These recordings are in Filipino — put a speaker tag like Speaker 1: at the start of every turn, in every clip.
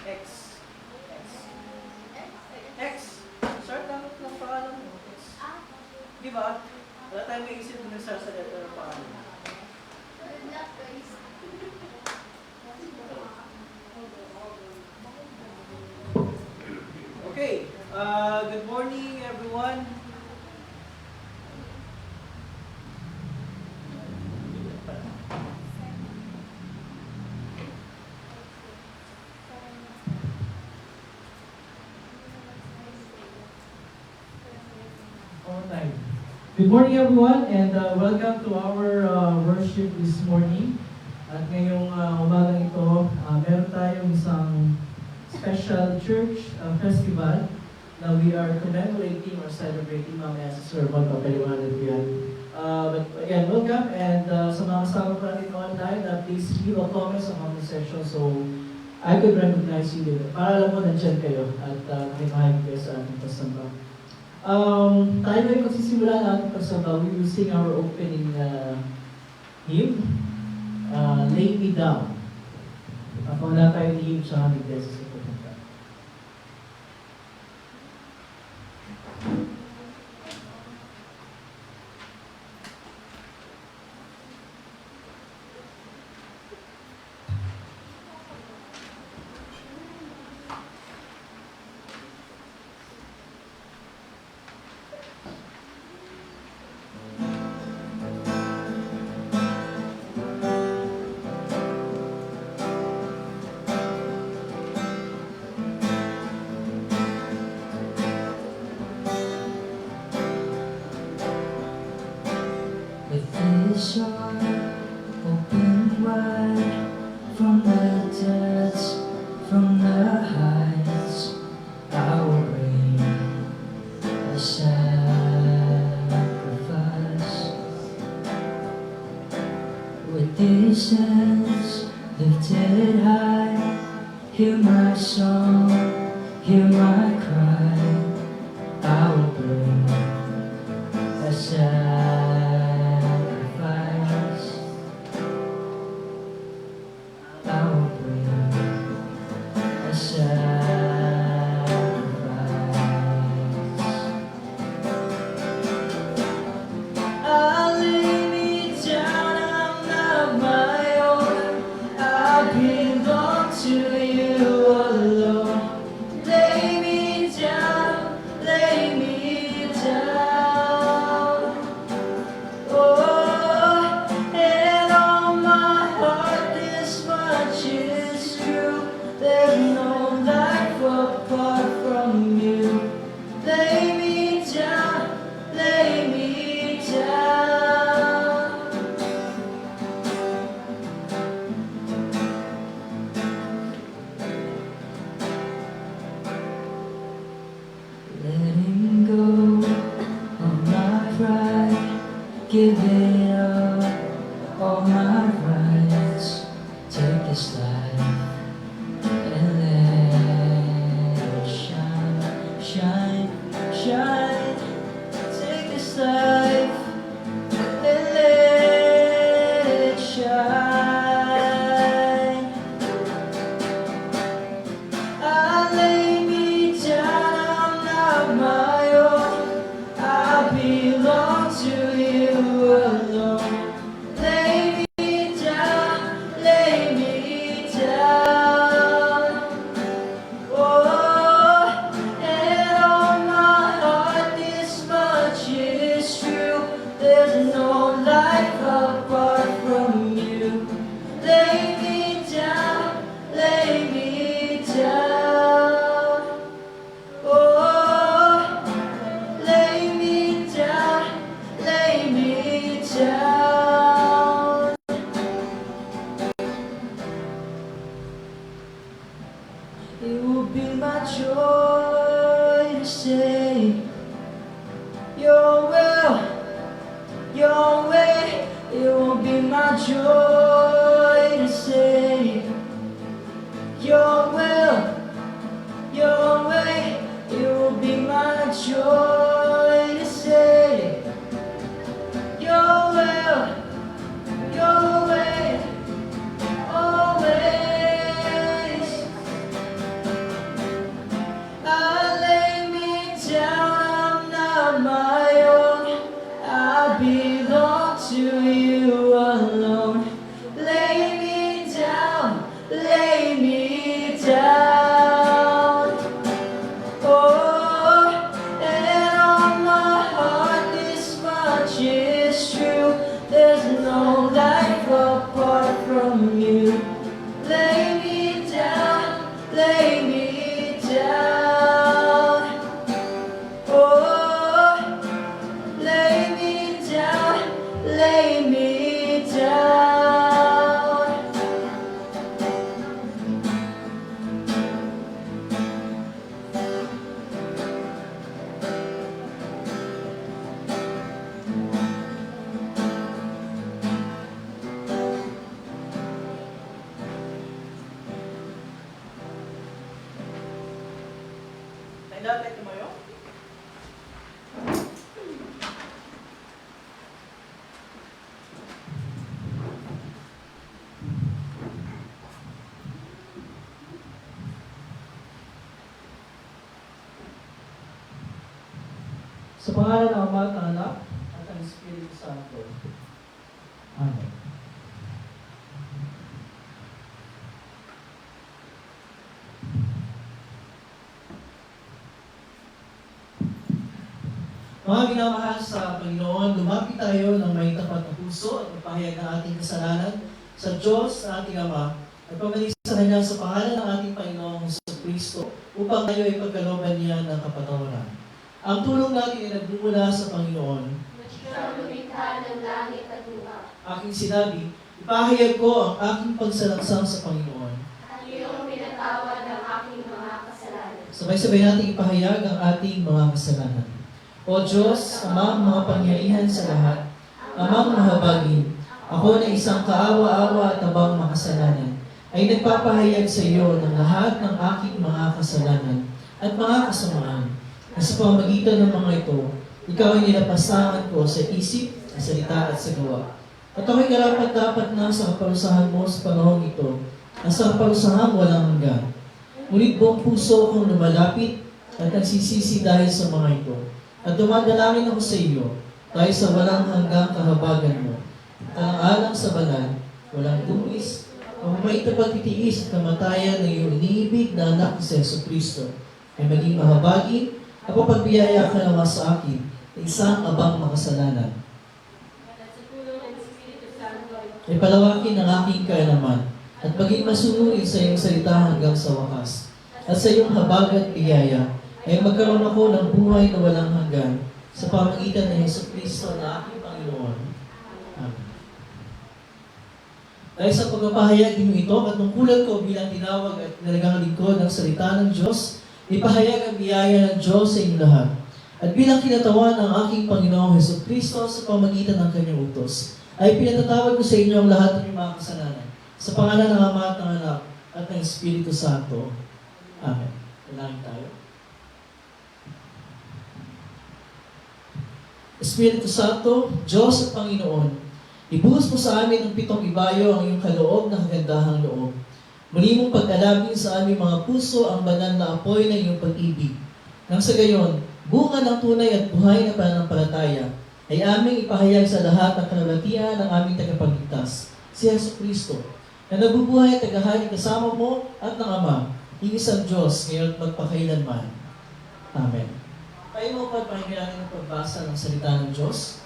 Speaker 1: X. X. X. Start ng pangalan mo. X. Di ba? Wala tayong may isip na nagstart sa letter ng pangalan. Okay. Good morning, everyone.
Speaker 2: Good morning everyone and welcome to our worship this morning. At ngayong umagang ito, meron tayong isang special church festival na we are commemorating or celebrating. Mamaya sa sermon, papaliwanag ko yan. But again, welcome and sa mga kasama ko natin online, please leave a comment sa comment section so I could recognize you dito. Para alam mo, nandiyan kayo at nakikinig kayo sa ating pasamba. Tayo ay magsisimula natin pagsamba. We will sing our opening hymn, Lay Me Down. Wala tayo ni hymn sa aming beses sa pupunta.
Speaker 3: This heart open wide from the depths, from the heights, I will bring a sacrifice. With these hands lifted high, hear my song, hear my cry, I will bring a sacrifice. Letting go of my pride, giving up all my rights. Take this life and let it shine, shine, shine. Take this life and let it shine. I lay me down, I'm not my own. I belong to you alone. Lay me down, lay me down. Oh, and on my heart this much is true. There's no life apart from you. Lay me down, lay me down. Oh, lay me down, lay me down. It will be my joy to say your will, your way. It will be my joy to say your will, your way. It will be my joy to say your will, your way, always.
Speaker 1: Kandidato ay tumayo.
Speaker 2: Sa pangalan ng Ama at ng Anak at ng Espiritu Santo. Amen. Mga minamahal sa Panginoon, lumapit tayo ng may tapat na puso at magpahayag ng ating kasalanan sa Diyos na ating Ama at pamalig sa Kanya sa pangalan ng ating Panginoong Kristo upang tayo ay pagkalooban niya ng kapatawaran. Ang tulong natin ay nagmumula sa Panginoon.
Speaker 4: Siyang lumikha ng langit at lupa.
Speaker 2: Aking sinabi, ipahayag ko ang aking pagsalangsang sa Panginoon.
Speaker 4: At iyong pinatawad ang aking mga kasalanan.
Speaker 2: Sabay-sabay natin ipahayag ang ating mga kasalanan. O Diyos, Amang mga pangyarihan sa lahat, Amang mahabagin, ako na isang kaawa-awa at tabang makasalanan, ay nagpapahayag sa iyo ng lahat ng aking mga kasalanan at mga kasamaan. Na sa pamagitan ng mga ito, ikaw ay nilapastangan ko sa isip, sa salita at sa gawa. At ako'y karapat-dapat na sa kaparusahan mo sa panahong ito, na sa kaparusahan walang hanggan. Ngunit buong puso kong lumalapit at nagsisisi dahil sa mga ito. At dumadalangin ako sa iyo dahil sa walang hanggang kahabagan mo. Alang-alang sa banal, walang tuwis, ang may pagtitiis at kamatayan ng iyong iniibig na anak ni Jesucristo ay maging mahabagin at pagbiyaya ka naman sa akin na isang abang makasalanan.
Speaker 4: At sa tulong ng Espiritu Santo,
Speaker 2: Ay palawakin ang aking kaalaman at maging masunurin sa iyong salita hanggang sa wakas. At sa iyong habag at biyaya ay magkaroon ako ng buhay na walang hanggan sa pamagitan ng Jesucristo na aking Panginoon. Amen. Dahil sa pagpapahayag ninyo ito at tungkulan ko bilang tinawag at nalagang lingkod ng salita ng Diyos, ipahayag ang biyaya ng Diyos sa inyo lahat. At bilang kinatawan ng aking Panginoong Jesucristo sa pamagitan ng kanyang utos, ay pinatatawad ko sa inyo ang lahat ng inyong mga kasalanan. Sa pangalan ng Ama at ng Anak at ng Espiritu Santo. Amen. Dalangin tayo. Espiritu Santo, Diyos at Panginoon, ibuhos mo sa amin ang 7 ibayo ang iyong kaloob na kagandahang loob. Muli mong pag-alabin sa aming mga puso ang banal na apoy ng iyong pag-ibig. Nang sa gayon, bunga ng tunay at buhay na pananampalataya ay aming ipahayag sa lahat ng kalawatian ng aming tagapagligtas, si Jesucristo, na nabubuhay at tagahari kasama mo at ng Ama, iisang Diyos ngayon at magpakailanman. Amen. Tayo mo pakinggan natin ang pagbasa ng salita ng Diyos.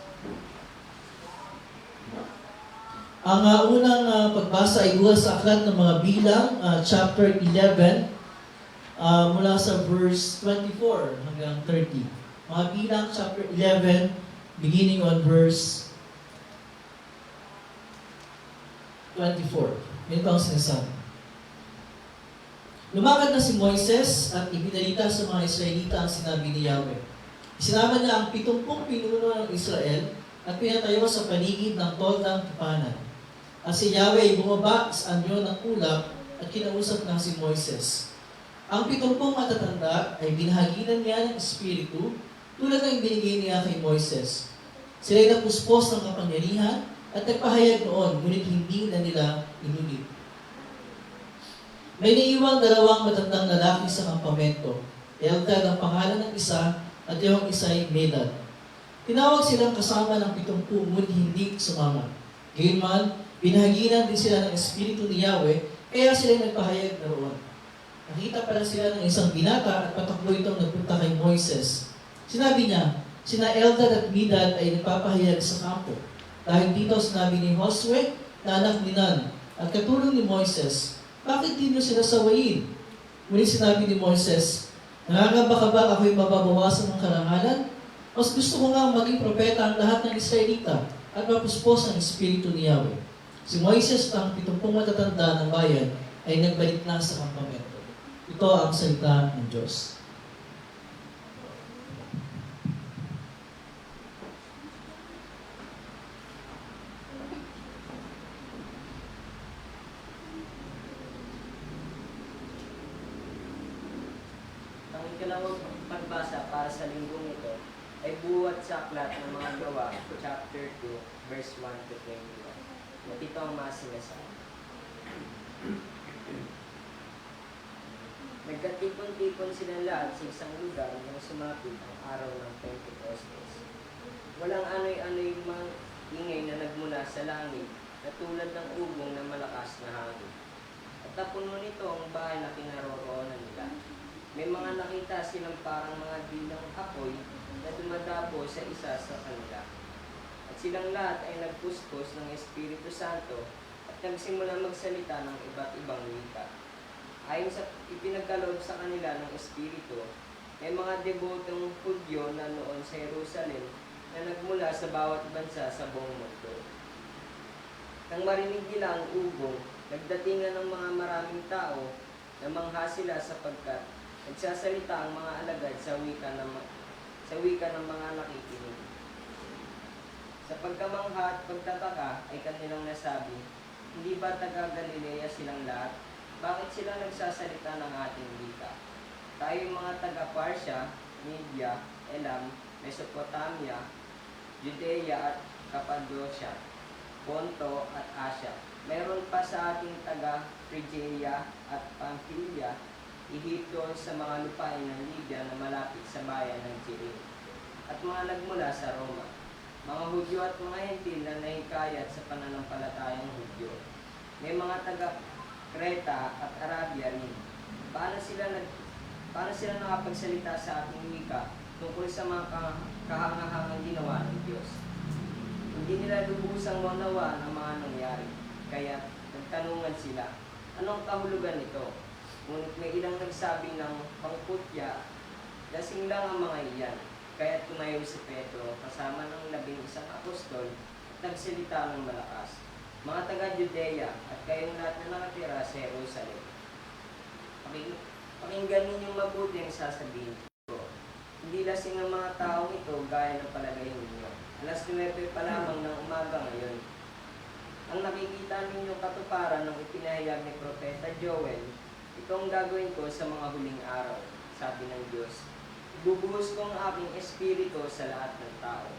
Speaker 2: Ang unang pagbasa ay bukas sa aklat ng mga bilang, chapter 11, mula sa verse 24 hanggang 30. Mga bilang, chapter 11, beginning on verse 24. Ito ang sinasabi. Lumakad na si Moises at ibinalita sa mga Israelita ang sinabi ni Yahweh. Isinama niya ang 70 pinuno ng Israel at pinatayo sa paligid ng toldang tupanan. At si Yahweh ay bumaba sa anyo ng ulap at kinausap na si Moises. Ang 70 matatanda ay binahaginan niya ng Espiritu tulad ng binigay niya kay Moises. Sila ay napuspos ng kapangyarihan at nagpahayag noon, ngunit hindi na nila inulit. May naiiwang 2 matandang lalaki sa kampamento. Eldad ang pangalan ng isa at yung isa ay Medad. Tinawag silang kasama ng 70 ngunit hindi sumama. Gayunman, binahaginan din sila ng Espiritu ni Yahweh, kaya sila nagpahayag na roon. Nakita pala sila ng isang binata at patakbo itong nagpunta kay Moises. Sinabi niya, sina Eldad at Medad ay nagpapahayag sa kampo. Dahil dito sinabi ni Josue na anak ni Nun at katulong ni Moises, bakit di niyo sila sawayin? Ngunit sinabi ni Moises, nangangamba ka ba ako'y mababawasan ng karangalan? Mas gusto ko nga maging propeta ang lahat ng Israelita at mapuspos ang Espiritu ni Yahweh. Si Moises at ang 70 matatanda ng bayan ay nagbalik na sa kampamento. Ito ang salita ng Diyos.
Speaker 5: ikalawang pagbasa para sa linggong ito ay buhat sa aklat ng mga gawa, chapter 2, verse 1 to 21. Matito ang mga sinasabi. Nagkatipon-tipon sila lahat sa isang lugar nang sumapit ang araw ng Pentecostes. Walang anoy-anoy mang ingay na nagmula sa langit na tulad ng ugong na malakas na hangin. At napuno nito ang bahay na kinaroroonan nila. May mga nakita silang parang mga dilang apoy na dumadapo sa isa sa kanila. At silang lahat ay nagpuspos ng Espiritu Santo at nagsimula magsalita ng iba't ibang wika. Ayon sa ipinagkaloob sa kanila ng Espiritu, may mga debotong Hudyo na noon sa Jerusalem na nagmula sa bawat bansa sa buong mundo. Nang marinig nila ang ugong, nagdatingan ng mga maraming tao na mangha sila sapagkat nagsasalita ang mga alagad sa wika ng mga nakikinig. Sa pagkamangha at pagtataka ay kanilang nasabi, hindi ba taga Galilea silang lahat? Bakit sila nagsasalita ng ating wika? Tayo mga taga-Parsya, Media, Elam, Mesopotamia, Judea at Cappadocia, Ponto at Asia. Meron pa sa ating taga-Phrygia at Pamphylia, Ehipto sa mga lupain ng Libya na malapit sa bayan ng Cyrene, at mga nagmula sa Roma, mga Hudyo at mga Hentil na nahikayat sa pananampalatayang Hudyo. May mga taga-Creta at Arabia rin. Paano sila nakapagsalita sa ating wika tungkol sa mga kahangahangang ginawa ng Diyos? Hindi nila lubusang maunawa ang mga nangyari, kaya nagtanungan sila, anong kahulugan nito? Ngunit may ilang nagsabi ng pangputya, lasing lang ang mga iyan. Kaya tumayo si Pedro kasama ng 11 apostol at nagsalita ng malakas. Mga taga-Judea at kayong lahat na nakatira sa Jerusalem, pakinggan ninyong mabuti ang sasabihin ko. Hindi lasing ang mga taong ito gaya ng palagay ninyo. Alas 9 pa lamang ng umaga ngayon. Ang nakikita ninyong katuparan ng ipinahayag ni Propeta Joel, ito ang gagawin ko sa mga huling araw, sabi ng Diyos. Ibubuhos ko ang aking espiritu sa lahat ng tao.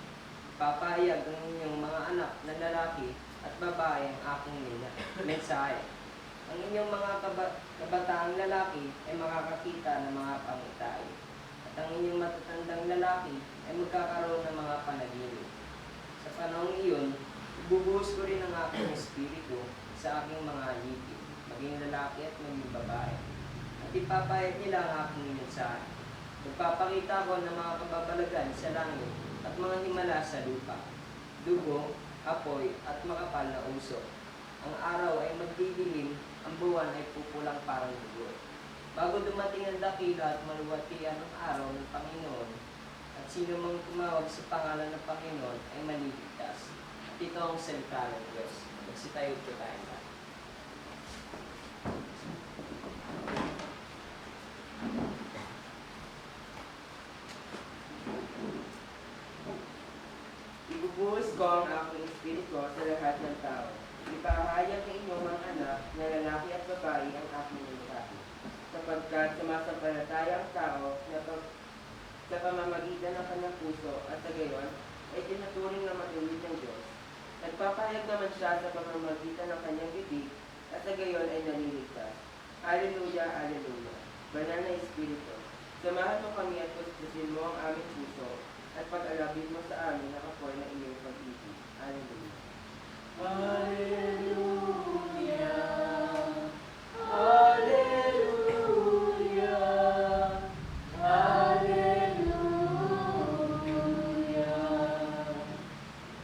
Speaker 5: Papahayag ang inyong mga anak na lalaki at babae ang aking mensahe. Ang inyong mga kabataang lalaki ay makakakita ng mga pangitay. At ang inyong matatandang lalaki ay magkakaroon ng mga panaginip. Sa panahong iyon, ibubuhos ko rin ang aking espiritu sa aking mga alipin, maging lalaki at maging babae. At ipapahayag nila ang aking mensahe. Magpapakita ko ng mga kababalagan sa langit at mga himala sa lupa, dugo, apoy at makapal na usok. Ang araw ay magdidilim, ang buwan ay pupulang parang dugo. Bago dumating ang dakila at maluwatian ang araw ng Panginoon, at sino mang tumawag sa pangalan ng Panginoon ay maliligtas. At ito ang salita ng Diyos. Magsitayo po tayo lahat.
Speaker 6: Ibubuhos ko ang aking espiritu sa lahat ng tao. Ipahayag ng inyong mga anak na lalaki at babae ang aking mensahe. Sapagkat sumasampalataya ang tao na sa pamamagitan ng kanyang puso at sa gayon ay tinuturing na matuwid ng Diyos. Nagpapahayag naman siya sa pamamagitan ng kanyang bibig at sa gayon ay naliligtas. Alleluia, Alleluia. Banal na Espiritu, samahan mo kami at puspusin mo ang aming puso at pag-alabin mo sa amin na kapoy na iyong pag-ibig. Alleluia.
Speaker 2: Hallelujah. Hallelujah. Hallelujah.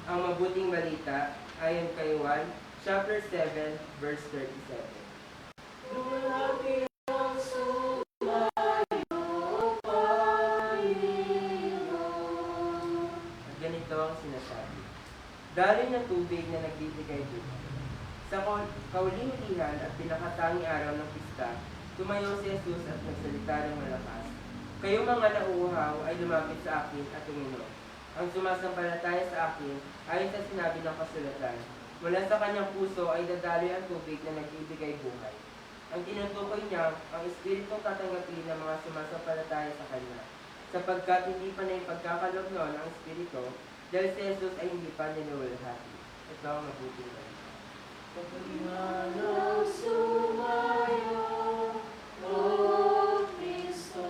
Speaker 6: Ang mabuting balita ayon kay Juan, chapter 7, verse 37.
Speaker 2: Lumaki ang sumayo, Panginoon.
Speaker 6: At ganito ang sinasabi. Daloy ng tubig na nagbibigay buhay. Sa kaulihulihan at pinakatangi araw ng pista, tumayo si Jesus at nagsalita ng malakas. Kayong mga nauuhaw ay lumapit sa akin at uminom. Ang sumasampalataya sa akin ayon sa sinabi ng kasulatan, mula sa kanyang puso ay dadaloy ang tubig na nagbibigay buhay. Ang tinutukoy niya, ang Espiritu tatanggapin ng mga sumasampalataya sa Kanya, sapagkat hindi pa na yung pagkakaloob noon ang Espiritu, dahil si Jesus ay hindi pa niluwalhati. Ito ang mabuting balita.
Speaker 1: Pagmanaw sumayo, O Kristo.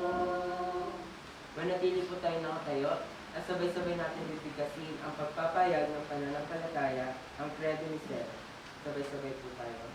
Speaker 6: Manatili po tayo nakatayo at sabay-sabay natin bibigkasin ang pagpapayag ng pananampalataya, ang credo ni Seth. Sabay-sabay po tayo.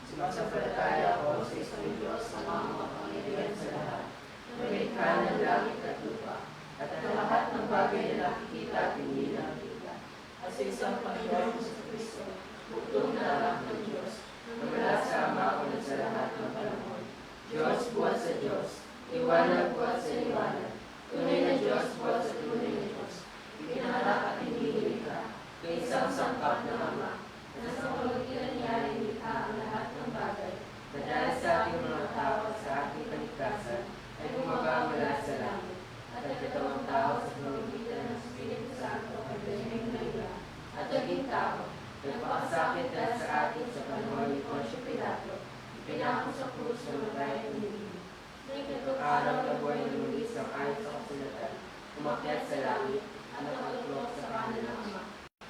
Speaker 1: Sumasampalataya ako sa isang Diyos na makapangyarihan sa lahat, na lumikha ng langit at lupa, at ang lahat ng bagay na nakikita at hindi nakikita. At sa isang Panginoon sa Kristo, bugtong na anak ng Diyos, na mula sa Ama o sa lahat ng panahon. Diyos buhat sa Diyos, liwanag buhat sa liwanag, tunay na Diyos buhat sa tunay na Diyos, ipinaharap at hindi nilikha, kay isang sangkap ng Ama, na sa pamagitan niya ay nilikha ang lahat ng bagay, na dahil sa ating mga tao at sa ating kaligtasan, ay bumaba mula sa langit, at nagkatawang tao sa pamagitan ng Espiritu Santo ay ganyan na at naging tao, nagpakasakit dahil sa atin sa panahon ni Poncio Pilato, ipinako sa krus na matay at hinilin. Ngayong araw na buhay na muli sa ayon sa kasulatan, umakyat sa langit, at nakatutok sa kanan ng Ama.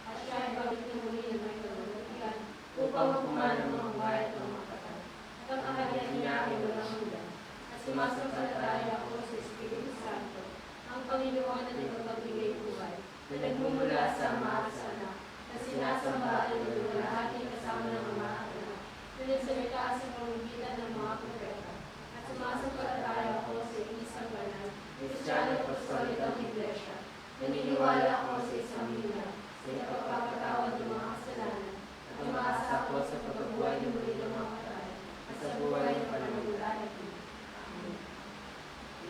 Speaker 1: At siya ay babalik muli ng may kalulukian, upang magkumana ng mga buhay at mga patay. At ang kaharian niya ay walang hanggan. At sumasampalataya ako sa Espiritu Santo, ang Panginoon na nagpapagbigay buhay, na nagmumula sa Ama at sa Anak, na sinasamba at nagulahati kasama ng Ama at Anak, na nagsalita sa pamamagitan ng mga propeta. At sumasampalataya ako sa isang banal, Kristiyano Apostolik ang Iglesia, naniniwala ako sa isang himla, sa ipagpapatawad ng mga kasalanan, at umaasa ako sa pagkabuhay ng muli ng mga patay, at sa buhay ng pananampalataya.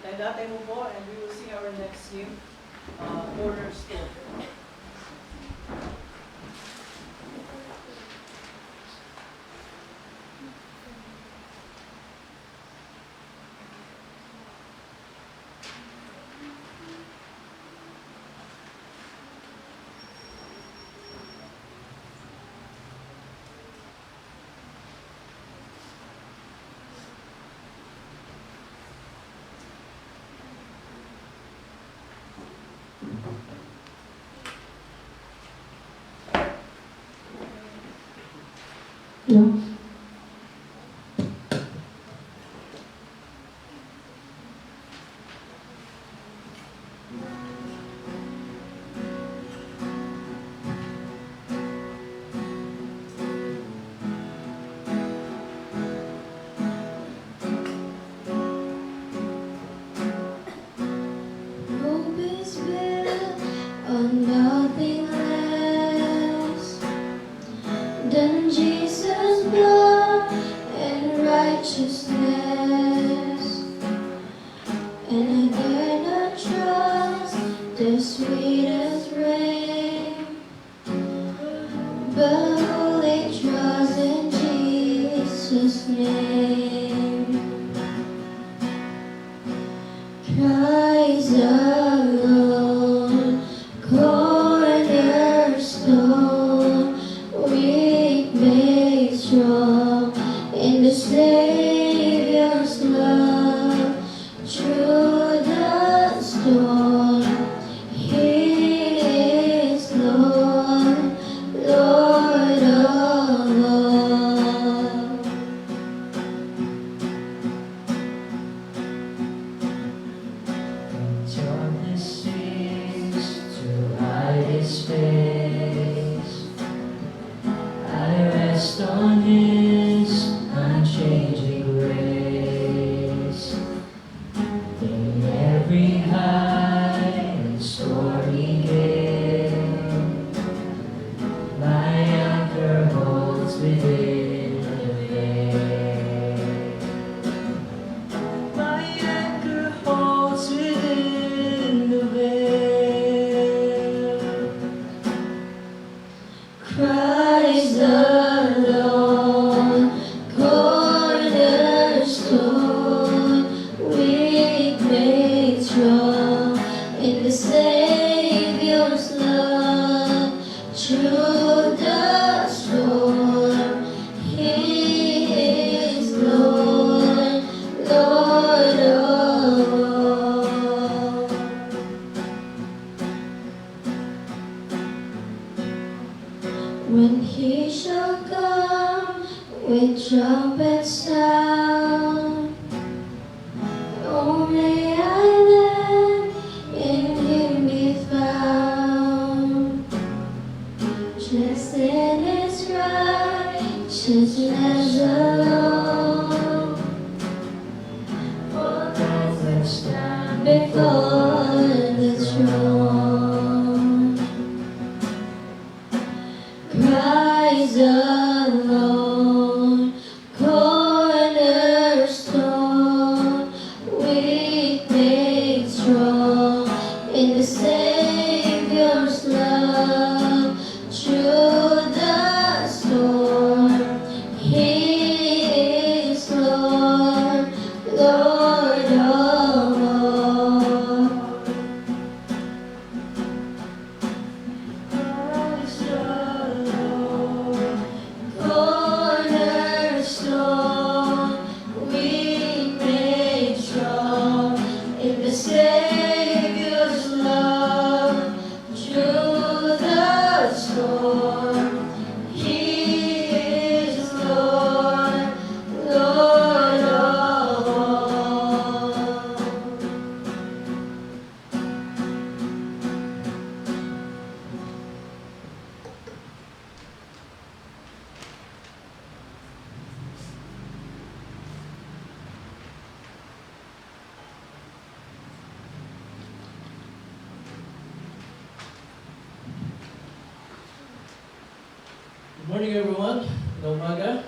Speaker 1: Itay mo po, and we will sing our next hymn, Cornerstone.
Speaker 3: No. Hope is built on nothing less than Jesus' blood and righteousness. And I dare not trust the sweetest rain, but only trust in Jesus' name. Christ alone, cornerstone, weak made strong in the Savior's love. Through the storm, He is Lord, Lord of all.
Speaker 2: Darkness seems to hide His face. I rest on His unchanging grace.
Speaker 3: stand before the throne. Christ alone, cornerstone, weak made strong in the Savior's love. Through the storm, He is Lord, Lord of all. Christ alone, cornerstone, weak made strong in the Savior's love. Through the storm, He is Lord, Lord of all.
Speaker 2: Good morning everyone. Good umaga.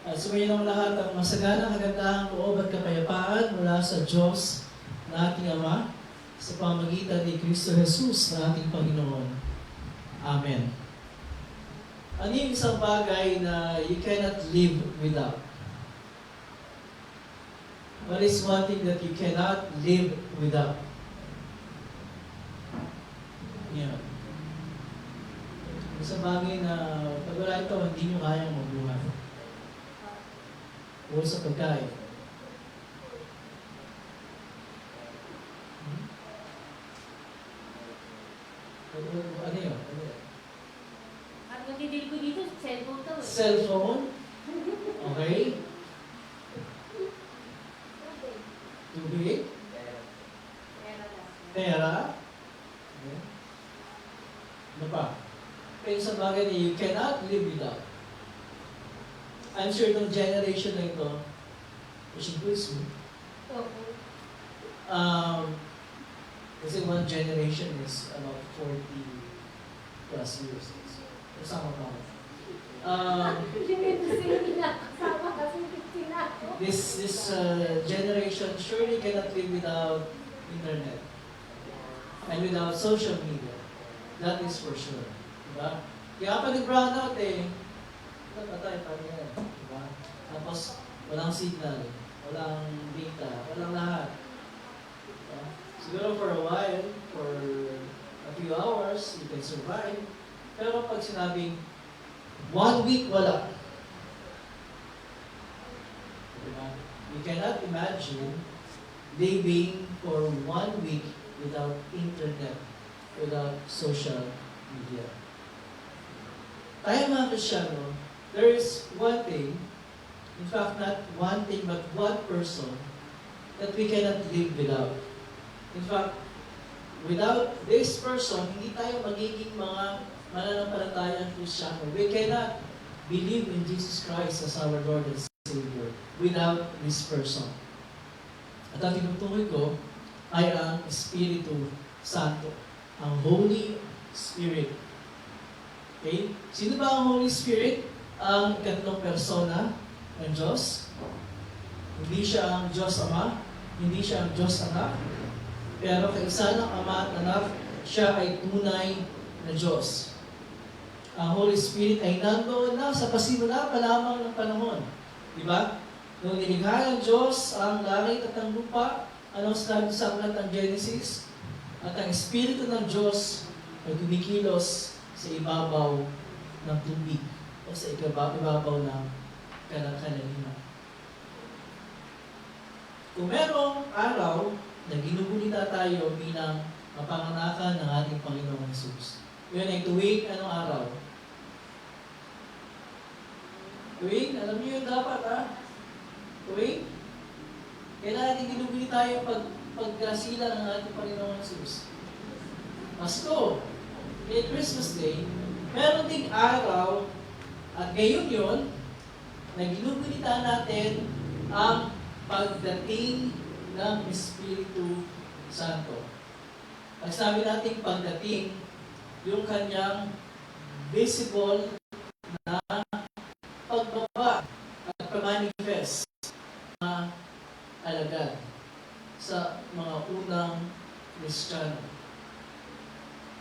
Speaker 2: At sumayin ang lahat ang masaganang kagandahang loob at kapayapaan mula sa Diyos na ating Ama sa pamagitan ni Kristo Jesus na ating Panginoon. Amen. Ano yung isang bagay na you cannot live without? What is one thing that you cannot live without? Yeah. Isang bagay na pag wala ito, hindi nyo kayang mabuhay. O sa pagkain. Ano yun? Ano yun?
Speaker 4: At matidil ko dito, cellphone to.
Speaker 2: Cellphone. Okay. Tubig. Pera. Okay. Ano pa? Pero isang bagay na you cannot live without. I'm sure itong generation na ito, which includes me, kasi one generation is about 40 plus years. Kasama pa ako. This generation surely cannot live without internet and without social media. That is for sure. Diba? Kaya pa nag-brown out patay pa yan. Diba? Tapos walang signal, walang data, walang lahat. Diba? Siguro for a while, for a few hours, you can survive. Pero pag sinabing 1 week, wala. Diba? You cannot imagine living for 1 week without internet, without social media. Tayo mga Kristyano, there is one thing, in fact not one thing but one person that we cannot live without. In fact, without this person, hindi tayo magiging mga mananampalatayang Kristyano. We cannot believe in Jesus Christ as our Lord and Savior without this person. At ang tinutukoy ko ay ang Espiritu Santo, ang Holy Spirit. Okay? Sino ba ang Holy Spirit? Ang ikatlong persona ng Diyos. Hindi siya ang Diyos Ama, hindi siya ang Diyos Anak, pero kaisa ng Ama at Anak, siya ay tunay na Diyos. Ang Holy Spirit ay nandoon na sa pasimula pa lamang ng panahon. Diba? Nung nilikha ng Diyos ang langit at ang lupa, anong sinabi sa aklat ng Genesis? At ang Espiritu ng Diyos ay kumikilos sa ibabaw ng tubig o sa ibabaw ng kanaliman. Kung merong araw na ginugunita tayo bilang mapanganakan ng ating Panginoong Jesus, yun ay tuwing anong araw? Tuwing, alam niyo yun dapat tuwing, kailangan natin ginugunita tayo pagkasila ng ating Panginoong Jesus. Pasko, kay Christmas Day, meron ding araw at ngayon yun na ginugunita natin ang pagdating ng Espiritu Santo. Pag sabi natin pagdating, yung kanyang visible na pagbaba at pag-manifest na alagad sa mga unang Kristiyano.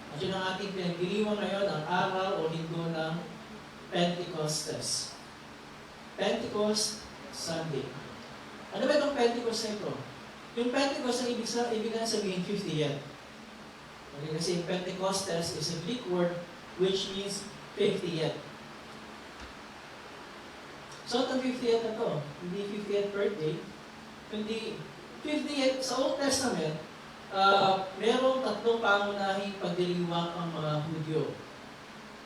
Speaker 2: At yun ang ating pinagdiriwang ngayon, ang araw o linggo ng Pentecostes. Pentecost Sunday. Ano ba itong Pentecost na ito? Yung Pentecost ang ibig na sabihin 50th. Okay, kasi Pentecostes is a Greek word which means 50th. So itong 50th na to, hindi 50th birthday, kundi 50th sa Old Testament, merong tatlong pangunahing pagdiriwang ang mga Hudyo.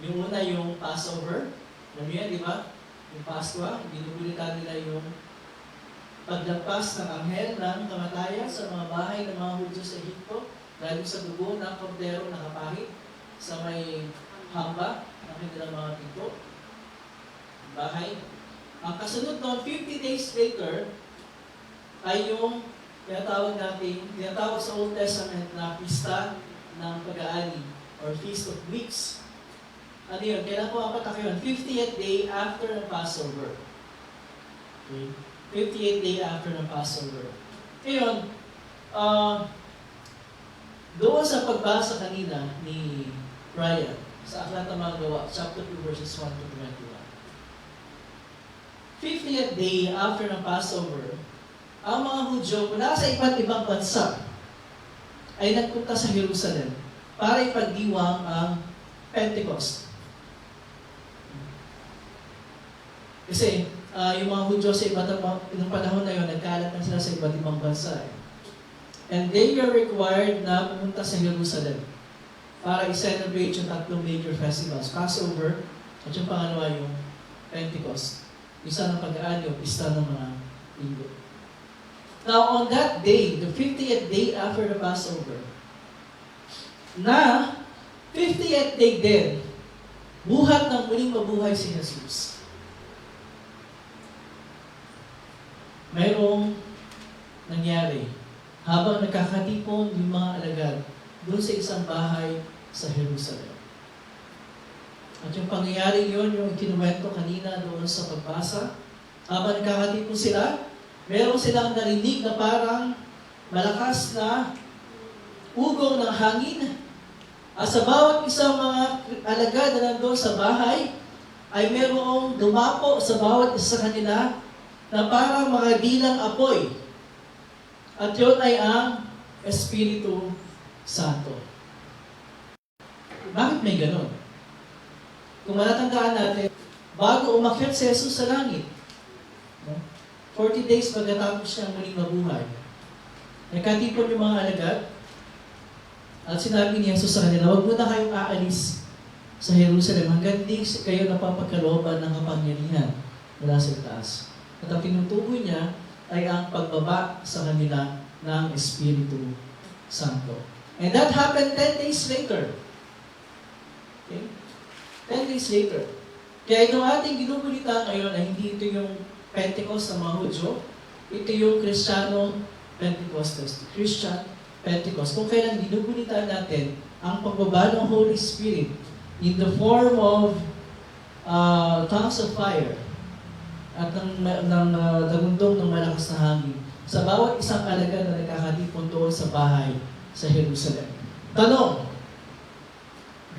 Speaker 2: Yung una yung Passover, alam niyo yan, di ba? Yung Paskwa, binubulitan nila yung paglagpas ng anghel ng kamatayan sa mga bahay ng mga Hudyo sa Ehipto dahil sa dugo ng kordero na kapahit sa may hamba ng kanilang mga pinto, bahay. Ang kasunod noon, 50 days later, ay yung tinatawag sa Old Testament na pista ng pag-aani or Feast of Weeks. Ano yun? Kailan po ang patak yun? 50th day after ng Passover. Okay? 50th day after ng Passover. Ngayon, doon sa pagbasa kanina ni Brian, sa Aklat ng Mga Gawa, chapter 2, verses 1 to 21. 50th day after ng Passover, ang mga Hudyo mula sa iba't ibang bansa ay nagpunta sa Jerusalem para ipagdiwang ang Pentecost. Kasi yung mga Hudyo sa iba't panahon na yun, nagkalat na sila sa iba't ibang bansa. And they are required na pumunta sa Jerusalem para i-celebrate yung tatlong major festivals. Passover, at yung pangalawa yung Pentecost. Isa ng pag-aani o pista ng mga linggo. Now, on that day, the 50th day after the Passover, na 50th day din, buhat ng muling mabuhay si Jesus. Mayroong nangyari habang nagkakatipon yung mga alagad doon sa isang bahay sa Jerusalem. At yung pangyayari yun, yung kinuwento kanina doon sa pagbasa, habang nagkakatipon sila, meron silang narinig na parang malakas na ugong ng hangin. At sa bawat isang mga alagad na nandoon sa bahay, ay merong dumapo sa bawat isa sa kanila na parang mga dilang apoy. At yun ay ang Espiritu Santo. Bakit may ganon? Kung matatandaan natin, bago umakyat si Jesus sa langit, 40 days pagkatapos siyang muling mabuhay, nagkatipon yung mga alagad, at sinabi ni Jesus sa kanila, huwag muna kayong aalis sa Jerusalem hanggang di kayo napapagkalooban ng kapangyarihan mula sa itaas. At ang tinutukoy niya ay ang pagbaba sa kanila ng Espiritu Santo. And that happened 10 days later. Okay? 10 days later. Kaya itong ating ginugunita ngayon ay hindi ito yung Pentecost ng mga Hudyo. Ito yung Kristiyano Pentecostes. Christian Pentecost. Kung kailan ginugunita natin ang pagbaba ng Holy Spirit in the form of tongues of fire at ng dagundong ng malakas na hangin sa bawat isang alagad na nagkakatipon doon sa bahay sa Jerusalem. Tanong,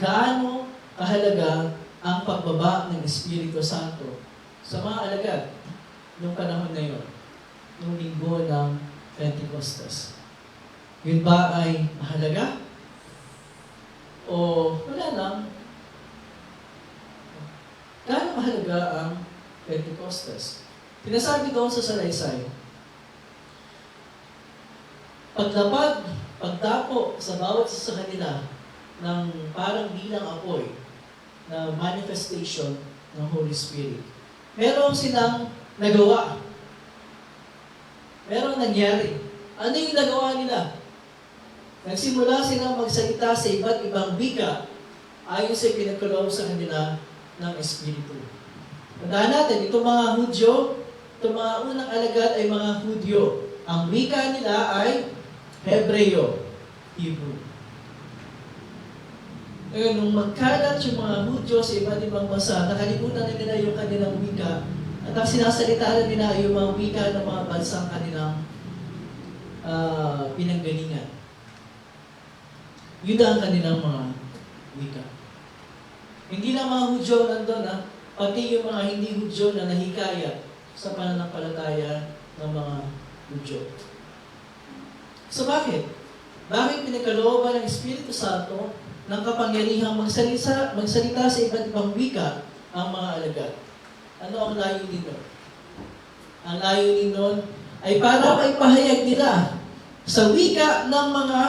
Speaker 2: gaano kahalaga ang pagbaba ng Espiritu Santo sa mga alagad noong panahon na yun, noong linggo ng Pentecostes? Yun ba ay mahalaga? O wala lang? Gaano mahalaga ang Pentecostes? Sinasabi doon sa salaysay, pagdapo sa bawat isa sa kanila ng parang bilang apoy na manifestation ng Holy Spirit. Meron silang nagawa. Meron nangyari. Ano yung nagawa nila? Nagsimula silang magsalita sa iba't ibang wika ayon sa pinagkaloob sa kanila ng Espiritu. Tandaan natin, itong mga Hudyo, itong mga unang alagad ay mga Hudyo. Ang wika nila ay Hebreo, Hebrew. Ngayon, nung magkalat yung mga Hudyo sa iba't ibang bansa, nakalimutan na nila yung kanilang wika at ang sinasalita nila yung mga wika ng mga bansang kanilang pinanggalingan. Yun ang kanilang mga wika. Hindi lang mga Hudyo nandun, pati yung mga hindi Hudyo na nahikayat sa pananampalataya ng mga Hudyo. So bakit? Bakit pinagkalooban ng Espiritu Santo ng kapangyarihang magsalita sa iba't ibang wika ang mga alagad? Ano ang layunin nun? Ang layunin nun ay para maipahayag nila sa wika ng mga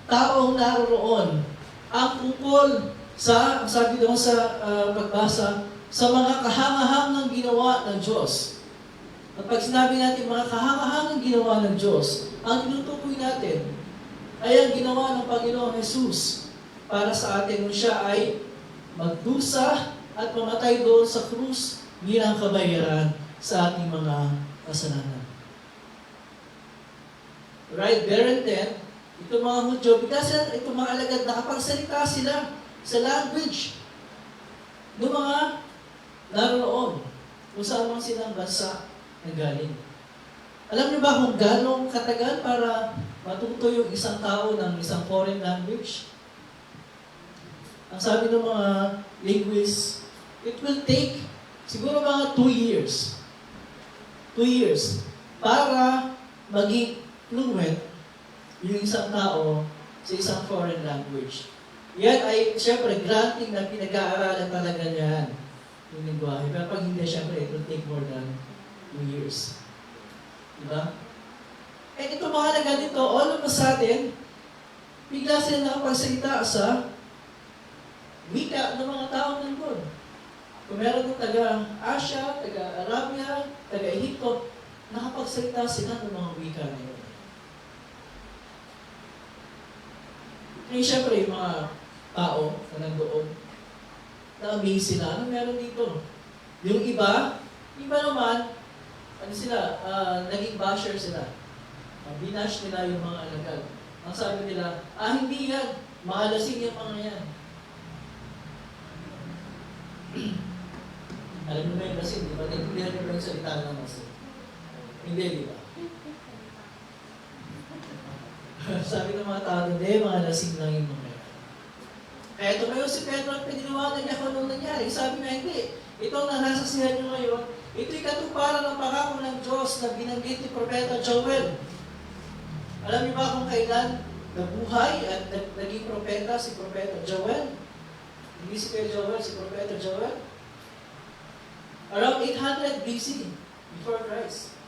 Speaker 2: taong naroroon ang tungkol sa, sabi doon sa pagbasa, sa mga kahangahangang ginawa ng Diyos. At pag sinabi natin mga kahangahangang ginawa ng Diyos, ang tinutukoy natin ay ang ginawa ng Panginoong Jesus para sa atin nung siya ay magdusa at mamatay doon sa krus bilang kabayaran sa ating mga kasalanan. Right there and then, itong mga Hudyo, itong mga alagad, nakapagsalita sila sa language ng mga naroon kung saan man silang bansa nanggaling. Alam niyo ba kung gano'ng katagal para matuto yung isang tao ng isang foreign language? Ang sabi ng mga linguists, it will take siguro mga 2 years. 2 years para maging fluent yung isang tao sa isang foreign language. Yan ay, siyempre, granting na pinag-aaralan talaga niyan yung lingwahe. Pero pag hindi, siyempre, it will take more than 2 years. Diba? Eh, ito mga na ganito, all of a sudden, bigla sila nakapagsalita sa wika ng mga taong nandun. Kung meron ng taga-Asia, taga-Arabia, taga-Egypto, nakapagsalita sila ng mga wika na yun. Ngayon, siyempre, yung mga tao na nandoon, na-amaze sila. Ano meron dito? Yung iba naman, naging basher sila. Binash nila yung mga alagad. Ang sabi nila, hindi yan. Maalasing yung mga yan. Alam mo na yung lasing, di ba? Naintindihan nyo ba yung salita ng lasing? Hindi, di ba? Sabi ng mga tao, hindi, mga lasing lang yung mga yan. Kaya tumayo si Pedro at piniliwanag niya kung anong nangyari. Sabi nga, hindi. Itong nasasaksihan nyo ngayon, ito'y katuparan ng pangako ng Diyos na binanggit ni Propeta Joel. Alam niyo ba kung kailan nabuhay at naging propeta si Propeta Joel? Hindi si Kuya Joel, si Propeta Joel. Around 800 BC, before Christ.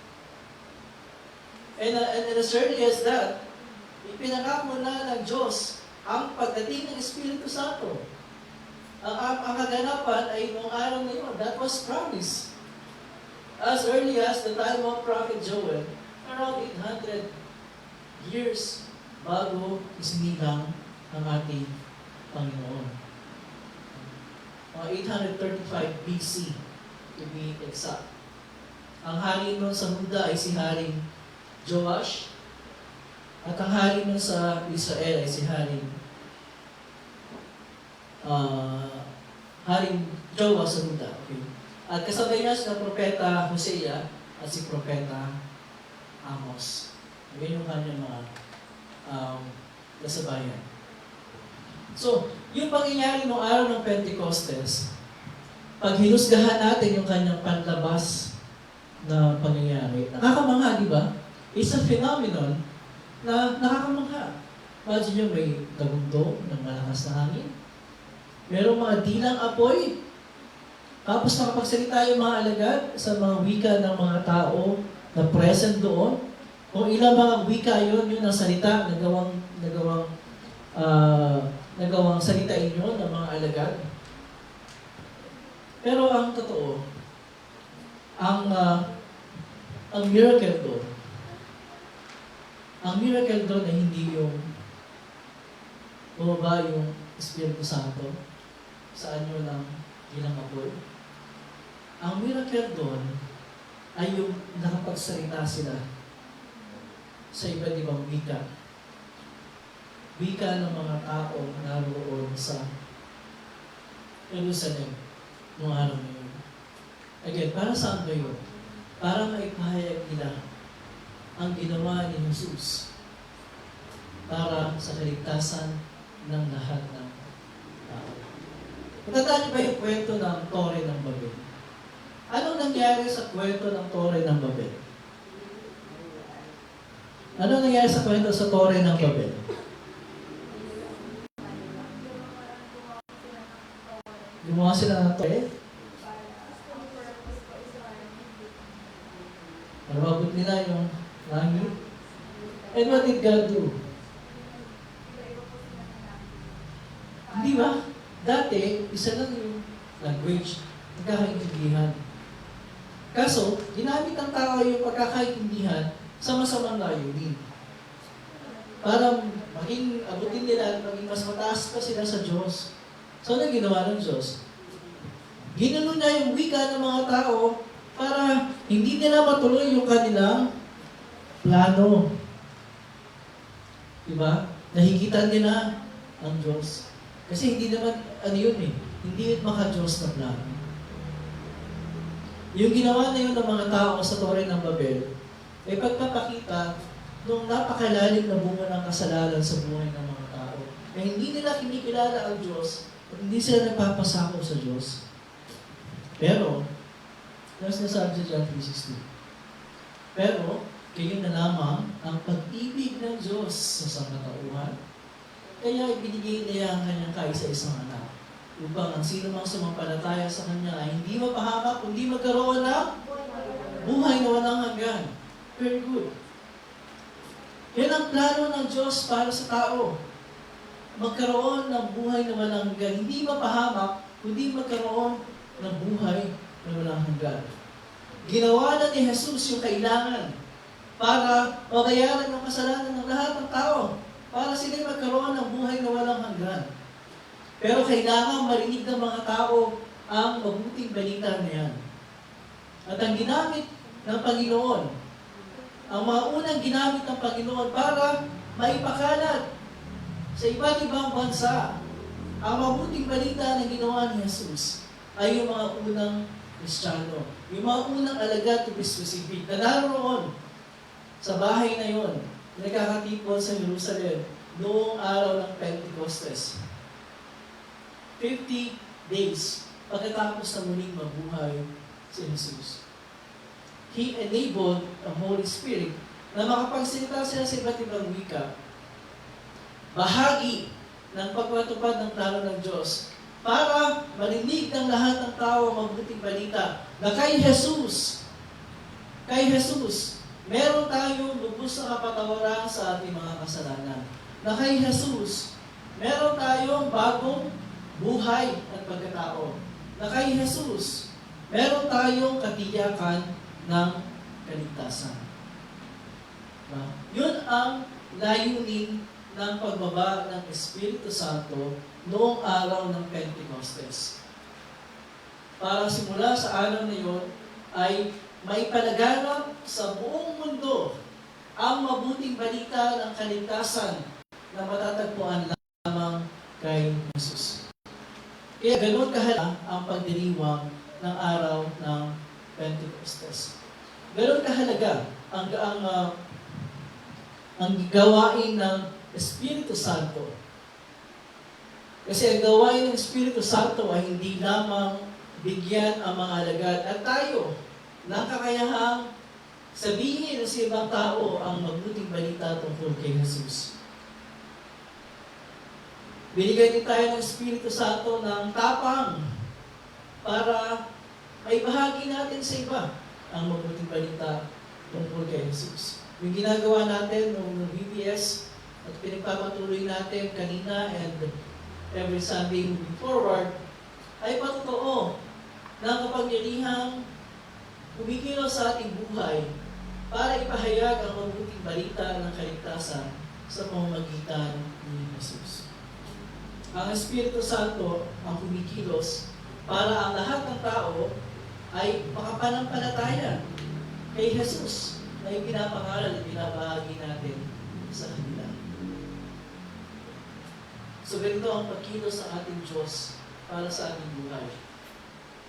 Speaker 2: And as early as that, ipinangako na ng Diyos ang pagdating ng Espiritu Santo. Ang kaganapan ay noong araw na yun. That was promised. As early as the time of Prophet Joel, around 800 years bago isinilang ang ating Panginoon. 835 BC, to be exact. Ang hari nun sa Huda ay si Haring Joash, at ang hari nun sa Israel ay si Haring Joash sa Huda. Okay. At kasabay niya si Propeta Hosea at si Propeta Amos. Yan yung kanyang mga kasabayan. So, yung pangyayari noong araw ng Pentecostes, pag hinusgahan natin yung kanyang panlabas na pangyayari, nakakamangha, di ba? It's a phenomenon na nakakamangha. Imagine nyo, may tagundo ng malakas na hangin. Merong mga dilang apoy. Tapos nakapagsalita yung mga alagad sa mga wika ng mga tao na present doon. Kung ilang mga wika yun ang salita, nagawang salitain yun ng mga alagad. Pero ang totoo, ang miracle doon, ay hindi yung bumaba yung Espiritu Santo sa anyo ng ilang apoy. Ang miracle doon ay yung nakapagsalita sila sa iba't ibang wika. Wika ng mga tao naroon sa Jerusalem noong araw na yun. Again, para saan ba yun? Para maipahayag nila ang ginawa ni Jesus para sa kaligtasan ng lahat ng tao. Matandaan niyo ba yung kwento ng Tore ng Babel? Anong nangyari sa kwento ng Tore ng Babel? Anong nangyari sa kwento sa Tore ng Babel? Gumawa sila ng Tore? Nababot nila yung langit. And what did God do? Hindi ba? Dati, isa lang yung language, pagkakaintindihan. Kaso, ginamit ng tao yung pagkakaintindihan sa masamang layunin. Para maging abutin nila at maging mas mataas pa sila sa Diyos. So, ano ginawa ng Diyos? Ginulo niya yung wika ng mga tao para hindi nila matuloy yung kanilang plano. Diba? Nahigitan nila ang Diyos. Kasi hindi naman, ano yun eh, hindi yun maka-Diyos na plano. Yung ginawa na yun ng mga tao sa Tore ng Babel, ay pagpapakita nung napakalalim na bunga ng kasalanan sa buhay ng mga tao. Na hindi nila kinikilala ang Diyos at hindi sila nagpapasako sa Diyos. Pero, ano sinasabi sa John 3:16? Pero, kayo na lamang ang pag-ibig ng Diyos sa sangkatauhan. Kaya ibinigay niya ang kanyang kaisa-isang anak upang ang sino mang sumampalataya sa kanya ay hindi mapahamak, kundi magkaroon ng buhay na walang hanggan. Very good. Yan ang plano ng Diyos para sa tao. Magkaroon ng buhay na walang hanggan. Hindi mapahamak, kundi magkaroon ng buhay na walang hanggan. Ginawa na ni Jesus yung kailangan para mabayaran ng kasalanan ng lahat ng tao. Para sila magkaroon ng buhay na walang hanggan. Pero kailangan marinig ng mga tao ang mabuting balita na yan. At ang ginamit ng Panginoon, ang mga unang ginamit ng Panginoon para maipakalat sa iba't ibang bansa, ang mabuting balita na ginawa ni Jesus ay yung mga unang Kristiyano, yung mga unang alagad to be specific, na naroon sa bahay na yon, nagkakatipon sa Jerusalem noong araw ng Pentecostes. 50 days pagkatapos na muling mabuhay si Jesus. He enabled the Holy Spirit na makapagsalita sila sa iba't ibang wika, bahagi ng pagpatupad ng plano ng Diyos para marinig ng lahat ng tao ang mabuting balita na kay Jesus, meron tayong lubos na kapatawaran sa ating mga kasalanan. Na kay Jesus, meron tayong bagong buhay at pagkatao. Na kay Jesus, meron tayong katiyakan ng kaligtasan. Yun ang layunin ng pagbaba ng Espiritu Santo noong araw ng Pentecostes. Para simula sa araw na yun, ay may palaganap sa buong mundo ang mabuting balita ng kaligtasan na matatagpuan lamang kay Jesus. Kaya ganoon kahalaga ang pagdiriwang ng araw ng Pentecostes. Ganoon kahalaga ang gawain ng Espiritu Santo. Kasi ang gawain ng Espiritu Santo ay hindi lamang bigyan ang mga alagad at tayo ng kakayahang sabihin sa ibang tao ang mabuting balita tungkol kay Jesus. Binigay din tayo ng Espiritu Santo ng tapang para maibahagi natin sa iba ang mabuting balita tungkol kay Jesus. Yung ginagawa natin ng BPS at pinagpapatuloy natin kanina and every Sunday moving forward ay patotoo ng kapangyarihang kumikilos sa ating buhay para ipahayag ang mabuting balita ng kaligtasan sa pamamagitan ni Jesus. Ang Espiritu Santo ang kumikilos para ang lahat ng tao ay makapanampalataya kay Jesus na yung pinapangaral at binabahagi natin So ganito ang pagkilos ng ating Diyos para sa ating buhay.